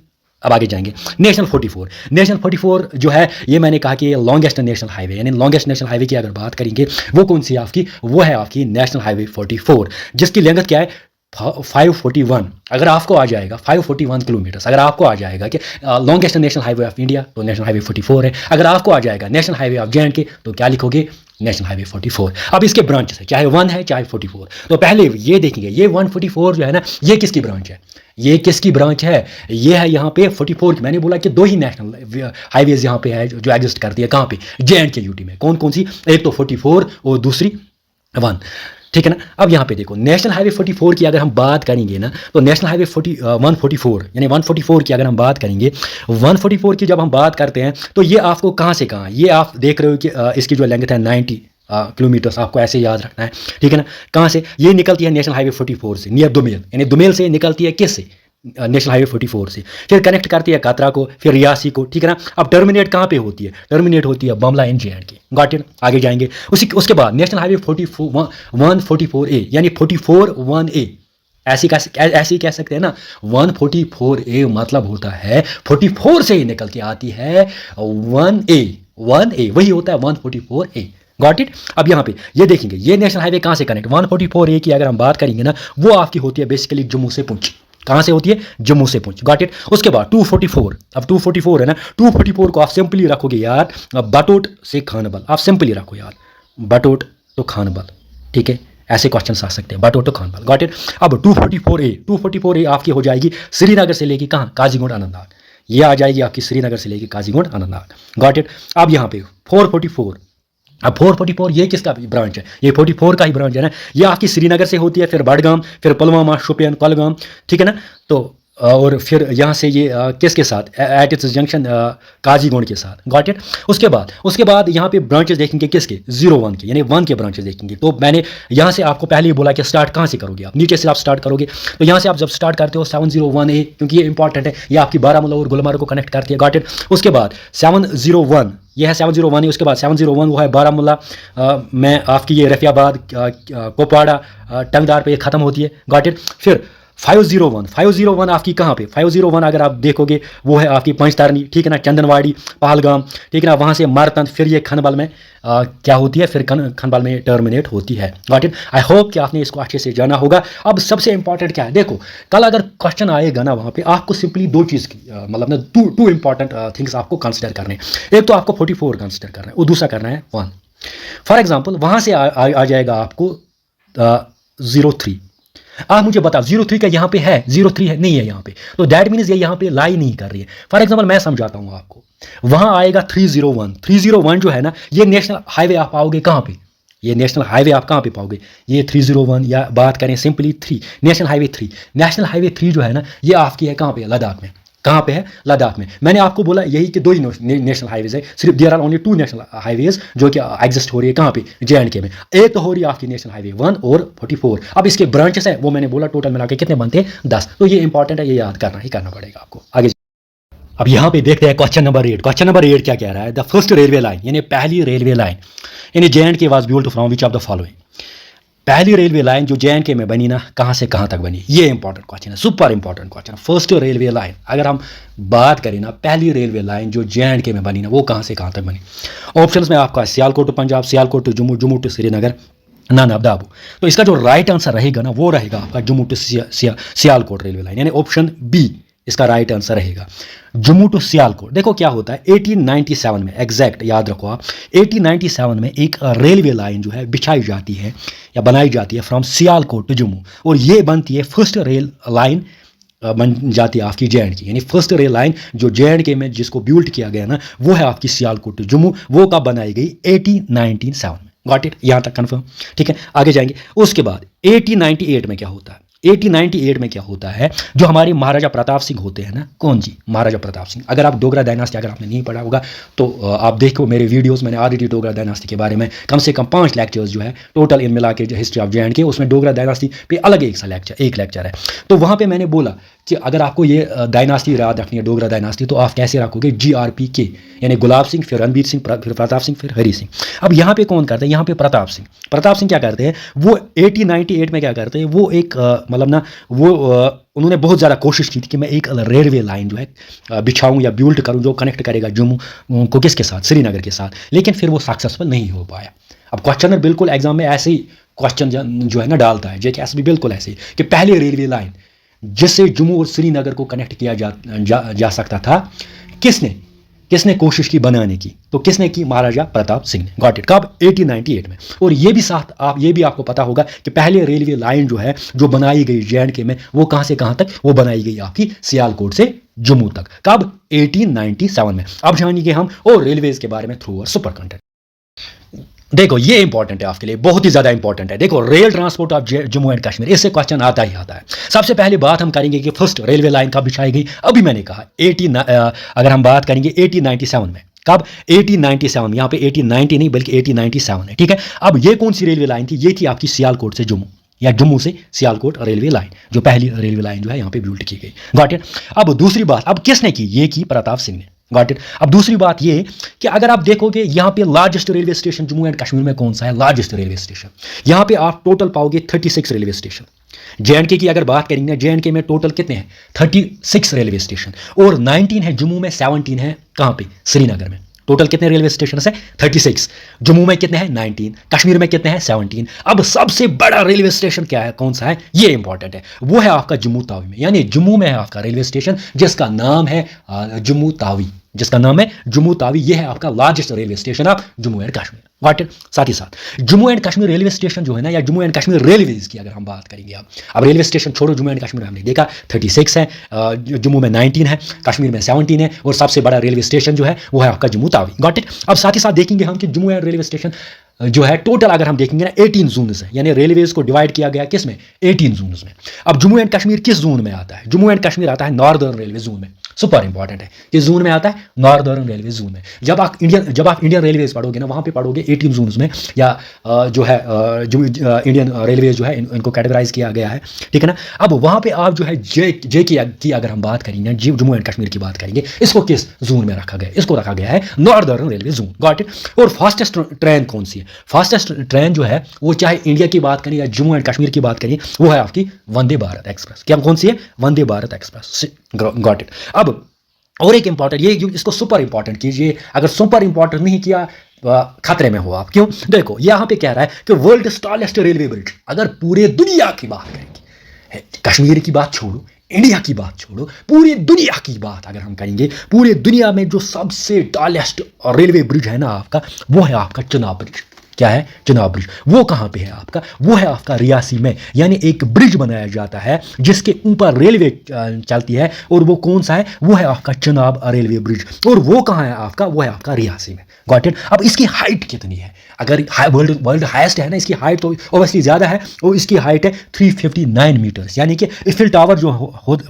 अब आगे जाएंगे नेशनल 44 जो है, ये मैंने कहा कि लॉन्गेस्ट नेशनल हाईवे, यानी लॉन्गेस्ट नेशनल हाईवे की अगर बात करेंगे वो कौन सी है आपकी, वो है आपकी नेशनल हाईवे 44, जिसकी लेंथ क्या है 541। अगर आपको आ जाएगा 541 किलोमीटर, अगर आपको आ जाएगा कि longest national highway of India तो नेशनल हाईवे 44 है। अगर आपको आ जाएगा नेशनल हाईवे ऑफ JNK तो क्या लिखोगे, नेशनल हाईवे 44। अब इसके ब्रांचेस है, चाहे 1 है चाहे 44। तो पहले ये देखेंगे, ये 144 जो है ना, ये किसकी ब्रांच है, ये किसकी ब्रांच है, ये है यहाँ पे 44 की। मैंने बोला कि 2 ही नेशनल हाईवेज यहाँ पे है जो एग्जिस्ट करती है, कहाँ पे, JNK UT में। कौन कौन सी, एक तो 44 और दूसरी 1, ठीक है ना। अब यहाँ पे देखो नेशनल हाईवे 44 की अगर हम बात करेंगे ना तो नेशनल हाईवे 144 यानी 144 की अगर हम बात करेंगे, 144 की जब हम बात करते हैं तो ये आपको कहाँ से कहाँ, ये आप देख रहे हो कि इसकी जो लेंथ है 90 किलोमीटर्स, आपको ऐसे याद रखना है, ठीक है ना। कहाँ से ये निकलती है, नेशनल हाईवे 44 से, नियर दुमेल, यानी दुमेल से निकलती है किस से, नेशनल हाईवे 44 से, फिर कनेक्ट करती है कतरा को, फिर रियासी को, ठीक है ना। अब टर्मिनेट कहाँ पे होती है, टर्मिनेट होती है बामला इन JNK, गॉट इट। आगे जाएंगे उसके बाद नेशनल हाईवे 144A यानी 44 ऐसी कह सकते हैं ना, 144A मतलब होता है 44 से ही निकल के आती है 1A, वही होता है 144A, गॉट इट। अब यहाँ पे ये देखेंगे, ये नेशनल हाईवे कहाँ से कनेक्ट, 144A की अगर हम बात करेंगे ना, वो आपकी होती है बेसिकली जम्मू से पुंछ। कहाँ से होती है, जम्मू से पुंछ, गॉट इट। उसके बाद 244, अब 244 है ना, 244 को आप सिंपली रखोगे यार बटोट से खानबल, आप सिंपली रखो यार बटोट तो खानबल, ठीक है, ऐसे क्वेश्चन आ सकते हैं, बटोट तो खानबल, गॉट इट। अब 244A आपकी हो जाएगी श्रीनगर से लेके कहाँ, काजीगुंड अनंतनाग, ये आ जाएगी आपकी श्रीनगर से लेके काजीगुंड अनंतनाग, गॉट इट। अब यहाँ पे 444, अब 444 ये किसका ब्रांच है, ये 44 का ही ब्रांच है ना, ये आपकी श्रीनगर से होती है, फिर बडगाम, फिर पुलवामा, शोपियान, कुलगाम, ठीक है ना। तो और फिर यहाँ से ये किसके साथ, एट इट्स जंक्शन काजीगुंड के साथ, गॉट इट। उसके बाद यहाँ पे ब्रांचेस देखेंगे किसके, 01 के, यानी 1 के ब्रांचेस देखेंगे। तो मैंने यहाँ से आपको पहले ही बोला कि स्टार्ट कहाँ से करोगे, आप नीचे से आप स्टार्ट करोगे। तो यहाँ से आप जब स्टार्ट करते हो 701A, क्योंकि ये इंपॉर्टेंट है, ये आपकी बारामूला और गुलमर्ग को कनेक्ट करती है, गॉट इट। उसके बाद 701, ये है 701 है, उसके बाद 701 वो है बारामूला में आपकी ये रफियाबाद, कुपवाड़ा, टंगदार पे ये खत्म होती है, गॉट इट। फिर 501 आपकी कहाँ पे, 501 अगर आप देखोगे वो है आपकी पंचतारनी, ठीक है ना, चंदनवाड़ी, पहलगाम, ठीक है ना, वहाँ से मारतंद, फिर ये खनबल में क्या होती है, फिर खनबल में टर्मिनेट होती है, गॉट इट। आई होप कि आपने इसको अच्छे से जाना होगा। अब सबसे इंपॉर्टेंट क्या है, देखो कल अगर क्वेश्चन आएगा ना वहाँ पे आपको सिंपली 2 चीज़ की मतलब ना टू इंपॉर्टेंट थिंग्स आपको कंसिडर करने हैं। एक तो आपको 44 कंसिडर करना है और दूसरा करना है 1। फॉर एग्जाम्पल वहाँ से आ जाएगा आपको 03, आप मुझे बताओ 03 का यहाँ पे है, 03 है नहीं है यहाँ पे, तो दैट मीन्स ये यहाँ पे लाई नहीं कर रही है। फॉर एग्जांपल मैं समझाता हूँ आपको, वहाँ आएगा 301 जो है ना, ये नेशनल हाईवे आप पाओगे कहाँ पे, ये नेशनल हाईवे आप कहाँ पे पाओगे, ये 301, या बात करें सिंपली 3, नेशनल हाईवे 3 जो है ना, ये आपकी है कहाँ पे, लद्दाख में, कहाँ पे है? लद्दाख में। मैंने आपको बोला यही कि दो ही नेशनल हाईवेज है, सिर्फ there are only 2 national highways जो कि एग्जिस्ट हो रही है कहाँ पे? जे.एंड.के में। एक तो हो रही है आपकी नेशनल हाईवे 1 और 44। अब इसके ब्रांचेस है वो मैंने बोला टोटल मिला के कितने बनते हैं? 10। तो ये इंपॉर्टेंट है, ये याद करना ही करना पड़ेगा आपको। आगे अब यहाँ पे देखते हैं क्वेश्चन नंबर 8। क्वेश्चन नंबर 8 क्या कह रहा है? द फर्स्ट रेलवे लाइन, यानी पहली रेलवे लाइन यानी J&K was built from which of the following. पहली रेलवे लाइन जो जे.एंड.के में बनी ना, कहाँ से कहाँ तक बनी? ये इंपॉर्टेंट क्वेश्चन है, super important question. First railway line अगर हम बात करें ना, पहली रेलवे लाइन जो जे.एंड.के में बनी ना, वो कहाँ से कहाँ तक बनी? ऑप्शंस में आपका Sialkot to Punjab, Sialkot to Jammu, Jammu to Srinagar, नानाब दाबू। तो इसका जो राइट आंसर रहेगा ना, वो रहेगा आपका Jammu to Sialkot railway line, यानी ऑप्शन बी इसका राइट आंसर रहेगा, जम्मू टू सियालकोट। देखो क्या होता है 1897 में, एग्जैक्ट याद रखो आप, 1897 में एक रेलवे लाइन जो है बिछाई जाती है या बनाई जाती है फ्रॉम सियालकोट टू जम्मू, और ये बनती है फर्स्ट रेल लाइन बन जाती है आपकी जे.एंड.के, यानी फर्स्ट रेल लाइन जो जे.एंड.के में जिसको बिल्ड किया गया ना, वो है आपकी सियालकोट टू जम्मू। वो कब बनाई गई? 1897 में। Got it? यहाँ तक कन्फर्म, ठीक है। आगे जाएंगे। उसके बाद 1898 में क्या होता है? 1898 में क्या होता है? जो हमारे महाराजा प्रताप सिंह होते हैं ना, कौन जी? महाराजा प्रताप सिंह। अगर आप डोगरा डायनास्टी अगर आपने नहीं पढ़ा होगा तो आप देखो मेरे वीडियोस, मैंने ऑलरेडी डोगरा डायनास्टी के बारे में कम से कम 5 लेक्चर्स जो है टोटल इन मिला के हिस्ट्री ऑफ जे.एंड.के, उसमें डोगरा डायनास्टी पे अलग एक लेक्चर है। तो वहाँ पे मैंने बोला कि अगर आपको ये डायनास्टी याद रखनी है, डोगरा डायनास्टी, तो आप कैसे रखोगे? GRPK, यानी गुलाब सिंह, फिर रणबीर सिंह, फिर प्रताप सिंह, फिर हरी सिंह। अब यहाँ पे कौन करते हैं? यहाँ पे प्रताप सिंह। प्रताप सिंह क्या करते हैं? वो 1898 में क्या करते हैं? वो एक मतलब ना वो उन्होंने बहुत ज़्यादा कोशिश की थी कि मैं एक रेलवे लाइन जो है बिछाऊँ या बिल्ड करूँ जो कनेक्ट करेगा जम्मू को किसके साथ? श्रीनगर के साथ। लेकिन फिर वो सक्सेसफुल नहीं हो पाया। अब क्वेश्चन बिल्कुल एग्जाम में ऐसे ही क्वेश्चन जो है ना डालता है, JKS भी बिल्कुल ऐसे ही कि पहली रेलवे लाइन जिससे जम्मू और श्रीनगर को कनेक्ट किया जा सकता था, किसने कोशिश की बनाने की? तो किसने की? महाराजा प्रताप सिंह ने। Got it? कब? 1898 में। और ये भी आपको पता होगा कि पहले रेलवे लाइन जो है जो बनाई गई जे.एंड.के में, वो कहाँ से कहाँ तक? वो बनाई गई आपकी सियालकोट से जम्मू तक। कब? 1897 में। अब जानिए हम और रेलवेज के बारे में थ्रू सुपर कंटेंट। देखो ये इंपॉर्टेंट है आपके लिए, बहुत ही ज़्यादा इंपॉर्टेंट है। देखो rail transport of Jammu and Kashmir, इससे क्वेश्चन आता ही आता है। सबसे पहले बात हम करेंगे कि फर्स्ट रेलवे लाइन कब बिछाई गई। अभी मैंने कहा अगर हम बात करेंगे 1897 में। कब? 1897 में। यहाँ पे 1890 नहीं बल्कि 1897 है, ठीक है। अब ये कौन सी रेलवे लाइन थी? ये थी आपकी सियालकोट से जम्मू या जम्मू से सियालकोट रेलवे लाइन, जो पहली रेलवे लाइन जो है यहाँ पे बिल्ड की गई। Got it? अब दूसरी बात, अब किसने की? ये की प्रताप सिंह ने। Got it? अब दूसरी बात ये कि अगर आप देखोगे यहाँ पे largest railway station Jammu and Kashmir में कौन सा है? लार्जेस्ट रेलवे स्टेशन यहाँ पे आप टोटल पाओगे 36 रेलवे स्टेशन। जे.एंड.के की अगर बात करेंगे ना, जे.एंड.के में टोटल कितने हैं? 36 रेलवे स्टेशन, और 19 है जम्मू में, 17 है कहाँ पे? श्रीनगर में। टोटल कितने रेलवे स्टेशन है? 36। जम्मू में कितने हैं? 19। कश्मीर में कितने हैं? 17। अब सबसे बड़ा रेलवे स्टेशन क्या है? कौन सा है? ये इंपॉर्टेंट है। वो है आपका जम्मू तावी में, यानी जम्मू में है आपका रेलवे स्टेशन जिसका नाम है जम्मू तावी, जिसका नाम है जम्मू तावी। ये है आपका largest railway station of Jammu and Kashmir. Got it? साथ ही साथ Jammu and Kashmir railway station जो है ना, या जम्मू एंड कश्मीर रेलवेज की अगर हम बात करेंगे, अब रेलवे स्टेशन छोड़ो, जम्मू एंड कश्मीर में हमने देखा 36 है, जम्मू में 19 है, कश्मीर में 17 है, और सबसे बड़ा रेलवे स्टेशन जो है वो है आपका जम्मू तावी। Got it? अब साथ ही साथ देखेंगे हम कि जम्मू एंड रेलवे स्टेशन जो है टोटल अगर हम देखेंगे ना 18 जोन्स है, यानी रेलवेज को डिवाइड किया गया किस में? 18 जोन्स में। अब जम्मू एंड कश्मीर किस जोन में आता है? जम्मू एंड कश्मीर आता है नॉर्दर्न रेलवे जोन में। सुपर इंपॉर्टेंट है, किस जोन में आता है? नॉर्दर्न रेलवे जोन में। जब आप इंडियन रेलवेज पढ़ोगे ना, वहाँ पे पढ़ोगे 18 जोन्स में, या जो है इंडियन रेलवेज जो है इनको कैटेगराइज किया गया है, ठीक है ना। अब वहाँ पे आप जो है जे की अगर हम बात करेंगे, जम्मू एंड कश्मीर की बात करेंगे, इसको किस जोन में रखा गया? इसको रखा गया है northern railway zone. Got it? और फास्टेस्ट ट्रेन कौन सी है? फास्टेस्ट ट्रेन जो है वो चाहे इंडिया की बात करें या जम्मू एंड कश्मीर की बात करें, वो है आपकी वंदे भारत एक्सप्रेस। क्या कौन सी है? Vande Bharat express. Got it? अब और एक इंपॉर्टेंट, ये इसको सुपर इंपॉर्टेंट कीजिए, अगर सुपर इंपॉर्टेंट नहीं किया खतरे में हो आप। क्यों? देखो यहाँ पे कह रहा है कि वर्ल्ड टॉलेस्ट रेलवे ब्रिज, अगर पूरे दुनिया की बात करेंगे, कश्मीर की बात छोड़ो, इंडिया की बात छोड़ो, पूरी दुनिया की बात अगर हम करेंगे, पूरी दुनिया में जो सबसे टॉलेस्ट रेलवे ब्रिज है ना आपका, वो है आपका चेनाब ब्रिज। क्या है, चिनाब ब्रिज। वो कहाँ पे है आपका, वो है आपका रियासी में, यानी एक ब्रिज बनाया जाता है जिसके ऊपर रेलवे चलती है, और वो कौन सा है, वो है आपका चिनाब रेलवे ब्रिज, और वो कहाँ है आपका, वो है आपका रियासी में। Got it. अब इसकी हाइट कितनी है, अगर वर्ल्ड हाईएस्ट है ना, इसकी हाइट तो ओबियसली ज़्यादा है, और इसकी हाइट है 359 मीटर्स, यानी कि इफिल टावर जो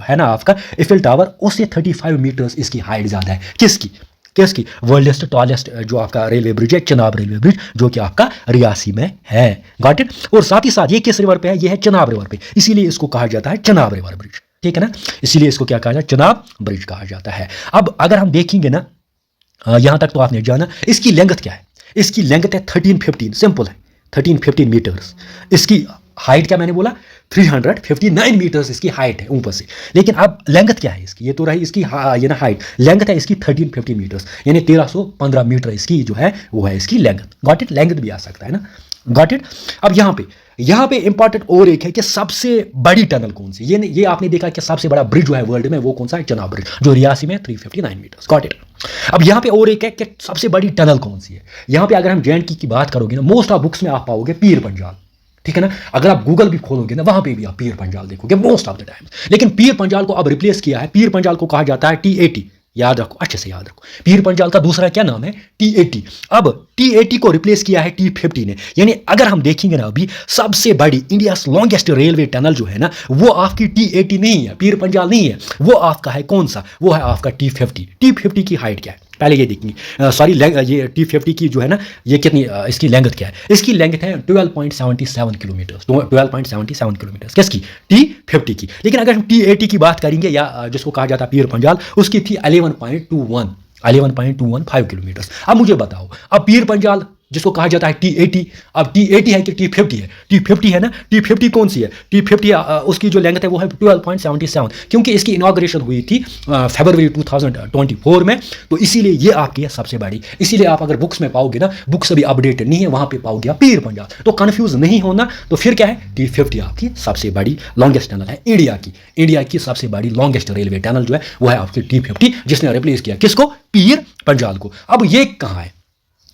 है ना आपका, इफिल टावर उससे 35 मीटर्स इसकी हाइट ज़्यादा है। किसकी वर्ल्डेस्ट टॉलेस्ट जो आपका रेलवे ब्रिज है, चिनाब रेलवे ब्रिज, जो कि आपका रियासी में है। Got it. और साथ ही साथ ये किस रिवर पे है, ये है चिनाब रिवर पे, इसीलिए इसको कहा जाता है चिनाब रिवर ब्रिज, ठीक है ना, इसीलिए इसको क्या कहा जाता है, चिनाब ब्रिज कहा जाता है। अब अगर हम देखेंगे ना, यहां तक तो आपने जाना, इसकी लेंथ क्या है, इसकी लेंथ है 1315, सिंपल है 1315 मीटर्स। इसकी हाइट क्या मैंने बोला, 359 मीटर्स इसकी हाइट है ऊपर से। लेकिन अब लेंथ क्या है इसकी, ये तो रही इसकी ये ना हाइट, लेंथ है इसकी 1350 मीटर्स, यानी 1315 मीटर इसकी जो है वो है इसकी लेंथ। गॉट इट, लेंथ भी आ सकता है ना, गॉट इट। अब यहाँ पे इंपॉर्टेंट और एक है कि सबसे बड़ी टनल कौन सी, ये आपने देखा कि सबसे बड़ा ब्रिज जो है वर्ल्ड में वो कौन सा है, चिनाब ब्रिज, जो रियासी में 359 मीटर्स। Got it. अब यहाँ पे और एक है कि सबसे बड़ी टनल कौन सी है। यहाँ पे अगर हम JNK की बात करोगे ना, मोस्ट ऑफ बुक्स में आप पाओगे पीर पंजाल, ठीक है ना, अगर आप गूगल भी खोलोगे ना, वहां पे भी आप पीर पंजाल देखोगे मोस्ट ऑफ द टाइम। लेकिन पीर पंजाल को अब रिप्लेस किया है, पीर पंजाल को कहा जाता है T80, याद रखो, अच्छे से याद रखो, पीर पंजाल का दूसरा क्या नाम है, T80। अब T80 को रिप्लेस किया है T50 ने, यानी अगर हम देखेंगे ना, अभी सबसे बड़ी इंडिया लॉन्गेस्ट रेलवे टनल जो है ना, वो आपकी T80 नहीं है, पीर पंजाल नहीं है, वो आपका है कौन सा, वो है आपका T50। T50 की हाइट क्या है, पहले ये देखेंगे, सॉरी ये T50 की जो है ना, ये कितनी इसकी लेंथ क्या है, इसकी लेंथ है 12.77 किलोमीटर, 12.77 किलोमीटर किसकी, T50 की। लेकिन अगर हम T80 की बात करेंगे, या जिसको कहा जाता है पीर पंजाल, उसकी थी 11.21 किलोमीटर। अब मुझे बताओ, अब पीर पंजाल जिसको कहा जाता है T80, अब T80 है कि T50 है, T50 है ना, T50 कौन सी है, T50 उसकी जो लेंथ है वो है 12.77, क्योंकि इसकी इनॉग्रेशन हुई थी फरवरी 2024 में, तो इसीलिए ये आपकी है सबसे बड़ी। इसीलिए आप अगर बुक्स में पाओगे ना, बुक्स अभी अपडेटेड नहीं है, वहां पे पाओगे आप पीर पंजाल, तो कंफ्यूज नहीं होना। तो फिर क्या है, T50 आपकी सबसे बड़ी लॉन्गेस्ट टनल है इंडिया की सबसे बड़ी लॉन्गेस्ट रेलवे टनल जो है वो है आपकी T50, जिसने रिप्लेस किया किसको, पीर पंजाल को। अब ये कहाँ है,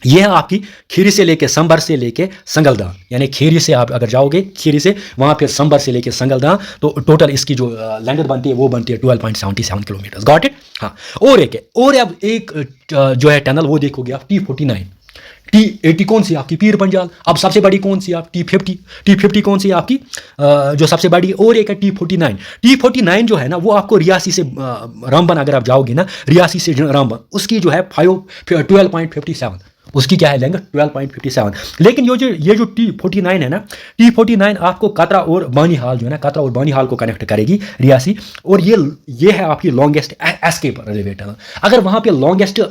ये है आपकी खीरी से लेके संबर से लेके संगलदान, यानी खीरी से आप अगर जाओगे, खीरी से वहाँ फिर संबर से लेके संगलदान, तो टोटल इसकी जो लेंथ बनती है वो बनती है 12.77 किलोमीटर। Got it. हाँ, और एक है, और अब एक जो है टनल वो देखोगे आप T49, T80 कौन सी आपकी, पीर पंजाल। अब सबसे बड़ी कौन सी आप, T50 कौन सी आपकी जो सबसे बड़ी, और एक है T49 जो है ना, वो आपको रियासी से रामबन अगर आप जाओगे ना, रियासी से रामबन, उसकी जो है 12.57, उसकी क्या है लेंथ, 12.57। लेकिन ये जो T49 है ना, T49 आपको कतरा और बानीहाल जो है ना, कतरा और बानीहाल को कनेक्ट करेगी रियासी, और ये है आपकी लॉन्गेस्ट एस्केप रेलवे टनल। अगर वहाँ पे लॉन्गेस्ट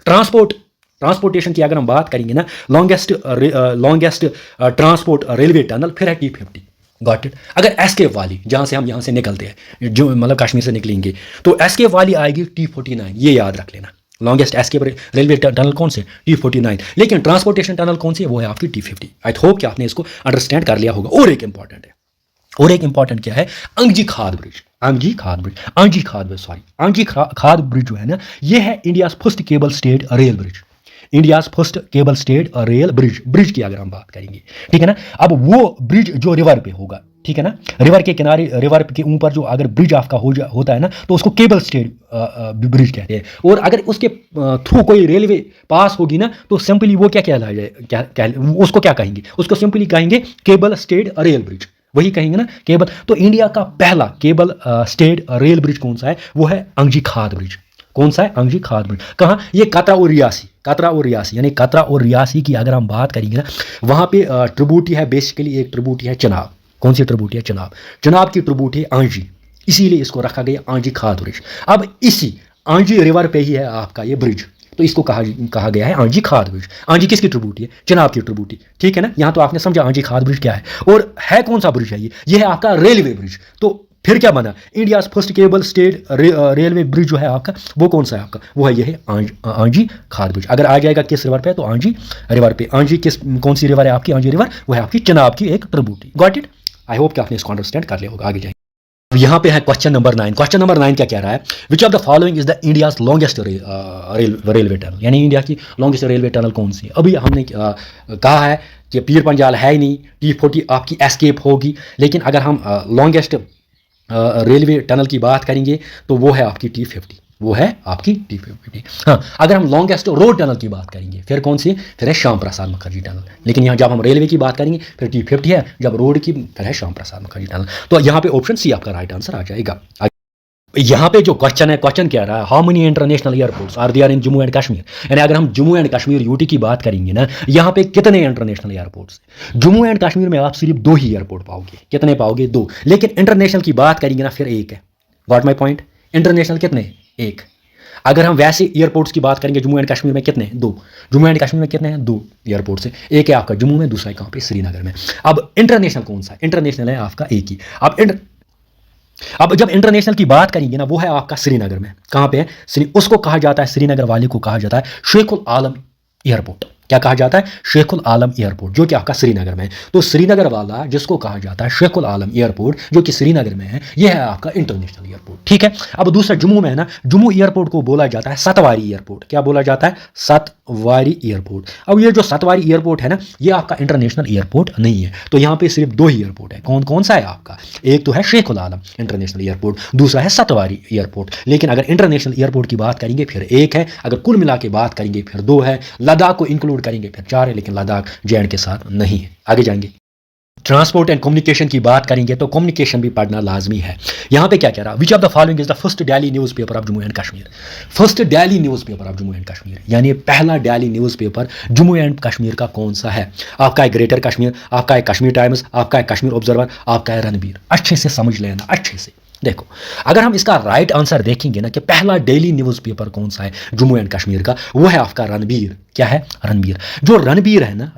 ट्रांसपोर्टेशन की अगर हम बात करेंगे ना, लॉन्गेस्ट ट्रांसपोर्ट रेलवे टनल फिर है T50। Got it. अगर एस्केप वाली, जहाँ से हम यहाँ से निकलते हैं, जो मतलब कश्मीर से निकलेंगे, तो एस्केप वाली आएगी T49, ये याद रख लेना। लॉन्गेस्ट एस्केप रेलवे टनल कौन से, T49। लेकिन ट्रांसपोर्टेशन टनल कौन सी है, वो है आपकी T50। आई होप कि आपने इसको अंडरस्टैंड कर लिया होगा। और एक इंपॉर्टेंट क्या है, आंजी खाद ब्रिज जो है ना, ये है India first cable stayed rail bridge, bridge की अगर हम बात करेंगे, ठीक है ना। अब वो ब्रिज जो रिवर पे होगा, ठीक है ना, रिवर के किनारे, रिवर के ऊपर जो अगर ब्रिज आपका होता है ना, तो उसको केबल स्टेड ब्रिज कहते हैं। और अगर उसके थ्रू कोई रेलवे पास होगी ना, तो सिंपली वो क्या उसको क्या कहेंगे, उसको सिंपली कहेंगे केबल स्टेड रेल ब्रिज, वही कहेंगे ना, केबल। तो इंडिया का पहला केबल स्टेड रेल ब्रिज कौन सा है, वो है अंजी खाद ब्रिज। कौन सा है, अंजी खाद ब्रिज। कहाँ, ये कतरा और रियासी, यानी कतरा और रियासी की अगर हम बात करेंगे ना, वहाँ पे ट्रिब्यूटी है, बेसिकली एक ट्रिब्यूटी है चिनाब। कौन सी ट्रिब्यूटी है, चिनाब की ट्रिब्यूटी है आंजी, इसीलिए इसको रखा गया आंजी खाद ब्रिज। अब इसी आंजी रिवर पे ही है आपका ये ब्रिज, तो इसको कहा गया है आंजी खाद ब्रिज। आंजी किसकी ट्रिब्यूटी है, चिनाब की ट्रिब्यूटी, ठीक है ना। यहाँ तो आपने समझा आंजी खाद ब्रिज क्या है, और है कौन सा ब्रिज है, ये है आपका रेलवे ब्रिज। तो फिर क्या बना, India first cable stayed railway bridge जो है आपका, वो कौन सा है आपका, वो है ये है आंजी खाद ब्रिज। अगर आ जाएगा किस रिवर पे, तो आंजी रिवर पे। आंजी कौन सी रिवर है आपकी, आंजी रिवर, वो है आपकी चिनाब की एक tributary. Got it. I hope कि आपने इसको अंडरस्टैंड कर लिया होगा। आगे जाएंगे। अब यहाँ पे है क्वेश्चन नंबर 9। क्वेश्चन नंबर 9 क्या कह रहा है, which of the following is the India's longest railway tunnel, यानी इंडिया की लॉन्गेस्ट रेलवे टनल कौन सी है। अभी हमने कहा है कि पीर पंजाल है ही नहीं, T40 आपकी एस्केप होगी, लेकिन अगर हम लॉन्गेस्ट रेलवे टनल की बात करेंगे तो वो है आपकी T50, वो है आपकी T50। हाँ, अगर हम लॉन्गेस्ट रोड टनल की बात करेंगे फिर कौन सी, फिर है श्याम प्रसाद मुखर्जी टनल। लेकिन यहाँ जब हम रेलवे की बात करेंगे फिर T50 है, जब रोड की फिर है श्याम प्रसाद मुखर्जी टनल। तो यहाँ पे ऑप्शन सी आपका राइट आंसर आ जाएगा। यहाँ पे जो क्वेश्चन है, क्वेश्चन क्या रहा है, how many international airports are there in Jammu and Kashmir, यानी अगर हम जम्मू एंड कश्मीर यूटी की बात करेंगे ना, यहाँ पे कितने international airports. Jammu and Kashmir में आप सिर्फ 2 ही एयरपोर्ट पाओगे, कितने पाओगे, 2। लेकिन इंटरनेशनल की बात करेंगे ना फिर 1 है। गॉट माई पॉइंट, इंटरनेशनल कितने, 1। अगर हम वैसे एयरपोर्ट्स की बात करेंगे जम्मू एंड कश्मीर में कितने, 2। जम्मू एंड कश्मीर में कितने हैं, 2 एयरपोर्ट्स है, एक है आपका जम्मू में, दूसरा है कहाँ पे, श्रीनगर में। अब इंटरनेशनल कौन सा है, इंटरनेशनल है आपका एक ही। अब जब इंटरनेशनल की बात करेंगे ना, वो है आपका श्रीनगर में। कहाँ पे है, उसको कहा जाता है, श्रीनगर वाले को कहा जाता है शेखुल आलम एयरपोर्ट। क्या कहा जाता है, शेखुल आलम एयरपोर्ट, जो कि आपका श्रीनगर में है। तो श्रीनगर वाला जिसको कहा जाता है शेखुल आलम एयरपोर्ट, जो कि श्रीनगर में है, यह है आपका इंटरनेशनल एयरपोर्ट। ठीक है। अब दूसरा जम्मू में है ना, जम्मू एयरपोर्ट को बोला जाता है सतवारी एयरपोर्ट। क्या बोला जाता है, सतवारी एयरपोर्ट। अब ये जो सतवारी एयरपोर्ट है ना, ये आपका इंटरनेशनल एयरपोर्ट नहीं है। तो यहाँ पे सिर्फ 2 ही एयरपोर्ट है। कौन कौन सा है आपका, एक तो है शेखुल आलम इंटरनेशनल एयरपोर्ट, दूसरा है सतवारी एयरपोर्ट। लेकिन अगर इंटरनेशनल एयरपोर्ट की बात करेंगे फिर 1 है, अगर कुल मिला के बात करेंगे फिर 2 है, लद्दाख को इंक्लूड करेंगे फिर 4 है, लेकिन लद्दाख जे.एंड.के के साथ नहीं है। आगे जाएंगे, ट्रांसपोर्ट एंड कम्युनिकेशन की बात करेंगे तो कम्युनिकेशन भी पढ़ना लाजमी है। यहाँ पे क्या कह रहा है, which of the following is the first daily news paper of Jammu and Kashmir. First daily news paper of Jammu and Kashmir, यानी पहला daily news paper Jammu and Kashmir का कौन सा है। आपका है ग्रेटर कश्मीर, आपका है कश्मीर टाइम्स, आपका है कश्मीर ऑब्जर्वर, आपका है रणबीर। अच्छे से समझ लेना, अच्छे से देखो। अगर हम इसका राइट आंसर देखेंगे ना कि पहला डेली न्यूज़ पेपर कौन सा है जम्मू एंड कश्मीर का, वो है आपका रणबीर। क्या है, रणबीर। जो रणबीर है ना,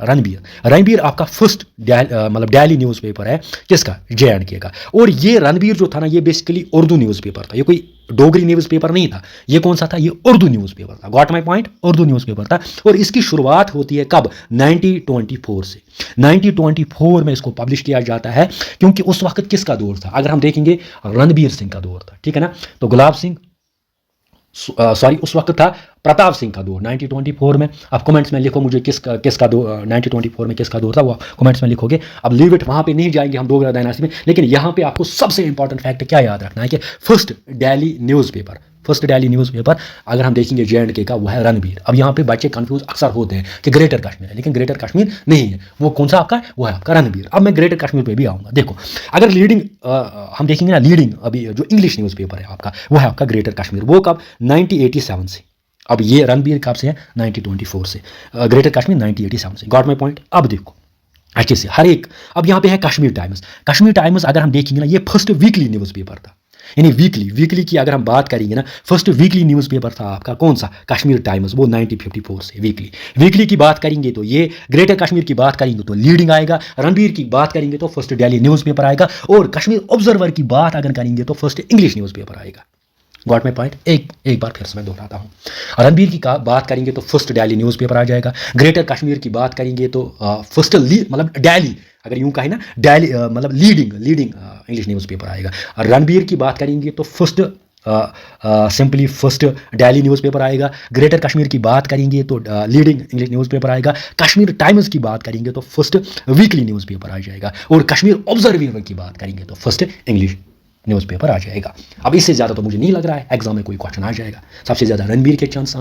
रणबीर आपका फर्स्ट मतलब डेली न्यूज़ पेपर है किसका, जे.एंड.के का। और ये रणबीर जो था ना, ये बेसिकली उर्दू न्यूज़ पेपर था, ये कोई डोगरी न्यूज़ पेपर नहीं था। ये कौन सा था, ये उर्दू न्यूज़ पेपर था। Got my point, Urdu news paper था। और इसकी शुरुआत होती है कब, 1924 से। 1924 में इसको पब्लिश किया जाता है, क्योंकि उस वक्त किसका दौर था, अगर हम देखेंगे रणबीर सिंह का दौर था। ठीक है ना। तो गुलाब सिंह सॉरी उस वक्त था प्रताप सिंह का दौर 1924 में। आप कमेंट्स में लिखो मुझे किसका दौर 1924 में किसका दौर था, वो कमेंट्स में लिखोगे। अब लीव इट, वहाँ पे नहीं जाएंगे हम डोगरा डायनास्टी में। लेकिन यहाँ पे आपको सबसे इंपॉर्टेंट फैक्ट क्या याद रखना है कि फर्स्ट डेली न्यूज़ पेपर अगर हम देखेंगे जे.एंड.के का, वो है रणबीर। अब यहाँ पे बच्चे कंफ्यूज अक्सर होते हैं कि ग्रेटर कश्मीर है, लेकिन ग्रेटर कश्मीर नहीं है। वो कौन सा आपका है, वो है आपका रणबीर। अब मैं ग्रेटर कश्मीर पे भी आऊँगा। देखो, अगर लीडिंग हम देखेंगे ना, लीडिंग अभी जो इंग्लिश न्यूज़ पेपर है आपका, वो है आपका ग्रेटर कश्मीर। वो कब, 1987 से। अब ये रणबीर कब से है, 1924 से। ग्रेटर कश्मीर 1987 से। Got my point. अब देखो अच्छे से हर एक। अब यहाँ पे है कश्मीर टाइम्स अगर हम देखेंगे ना, ये फर्स्ट वीकली न्यूज़ पेपर था। यानी वीकली की अगर हम बात करेंगे ना, फर्स्ट वीकली न्यूज़ पेपर था आपका कौन सा, कश्मीर टाइम्स। वो 1954 से वीकली की बात करेंगे तो ये, ग्रेटर कश्मीर की बात करेंगे तो लीडिंग आएगा, रणबीर की बात करेंगे तो फर्स्ट डेली न्यूज़ पेपर आएगा, और कश्मीर ऑब्जर्वर की बात अगर करेंगे तो फर्स्ट इंग्लिश न्यूज़ पेपर आएगा। Got my point. एक बार फिर से मैं दोहराता हूँ। रणबीर की बात करेंगे तो फर्स्ट डेली न्यूज़ पेपर आ जाएगा। ग्रेटर कश्मीर की बात करेंगे तो फर्स्ट मतलब डेली, अगर यूँ कहें ना, डेली मतलब लीडिंग इंग्लिश न्यूज़ पेपर आएगा। रणबीर की बात करेंगे तो first simply first daily news paper आएगा। ग्रेटर कश्मीर की बात करेंगे तो लीडिंग इंग्लिश न्यूज़ पेपर आएगा। कश्मीर टाइम्स की बात करेंगे तो फर्स्ट वीकली न्यूज़ पेपर आ जाएगा। और कश्मीर ऑब्जर्वर की बात करेंगे तो फर्स्ट इंग्लिश न्यूज़ पेपर आ जाएगा। अब इससे ज़्यादा तो मुझे नहीं लग रहा है एग्जाम में कोई क्वेश्चन आ जाएगा। सबसे ज़्यादा रणबीर के चांस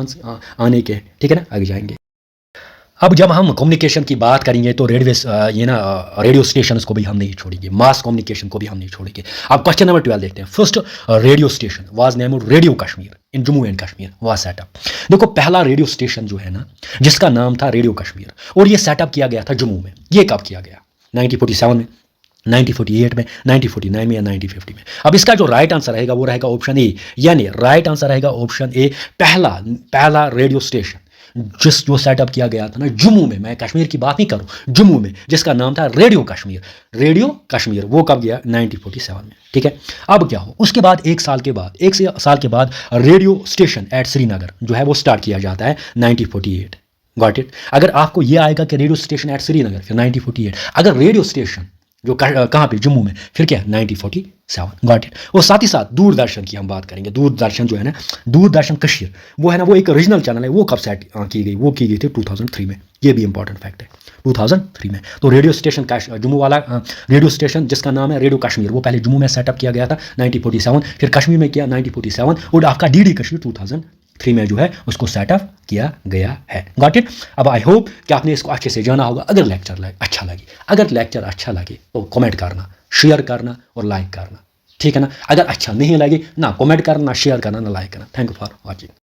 आने के। ठीक है ना, आगे जाएंगे। अब जब हम कम्युनिकेशन की बात करेंगे तो रेडियो स्टेशन को भी हम नहीं छोड़ेंगे, मास कम्युनिकेशन को भी हम नहीं छोड़ेंगे। अब क्वेश्चन नंबर 12 देखते हैं। First radio station was named radio Kashmir in Jammu and Kashmir was setup. देखो, पहला रेडियो स्टेशन जो है ना, जिसका नाम था रेडियो कश्मीर, और ये सेटअप किया गया था जम्मू में। ये कब किया गया, 1947 में, 1948 में, 1949 में या 1950 में। अब इसका जो राइट आंसर रहेगा वो रहेगा ऑप्शन ए, यानी राइट आंसर रहेगा ऑप्शन ए। पहला रेडियो स्टेशन जो सेटअप किया गया था ना जम्मू में, मैं कश्मीर की बात नहीं करूं, जम्मू में, जिसका नाम था रेडियो कश्मीर, वो कब गया, 1947 में। ठीक है। अब क्या हो, उसके बाद एक साल के बाद रेडियो स्टेशन एट श्रीनगर जो है वो स्टार्ट किया जाता है 1948। Got it. अगर आपको ये आएगा कि रेडियो स्टेशन एट श्रीनगर, फिर 1948। अगर रेडियो स्टेशन जो कहाँ पे, जम्मू में। फिर क्या, 1947, गॉट इट। और साथ ही साथ दूरदर्शन की हम बात करेंगे। दूरदर्शन जो है ना, दूरदर्शन कश्मीर, वो है ना, वो एक रीजनल चैनल है। वो कब सेट की गई, वो की गई थी 2003 में। ये भी इंपॉर्टेंट फैक्ट है, 2003 में। तो रेडियो स्टेशन जम्मू वाला रेडियो स्टेशन जिसका नाम है रेडियो कश्मीर, वो पहले जम्मू में सेटअप किया गया था 1947, फिर कश्मीर में किया 1947, और आपका डीडी कश्मीर 2003 में जो है उसको सेटअप किया गया है। Got it. अब आई होप कि आपने इसको अच्छे से जाना होगा। अगर लेक्चर अच्छा लगे, अगर लेक्चर अच्छा लगे तो कमेंट करना, शेयर करना और लाइक करना, ठीक है ना। अगर अच्छा नहीं लगे, ना कमेंट करना, ना शेयर करना, ना लाइक करना। Thank you for watching.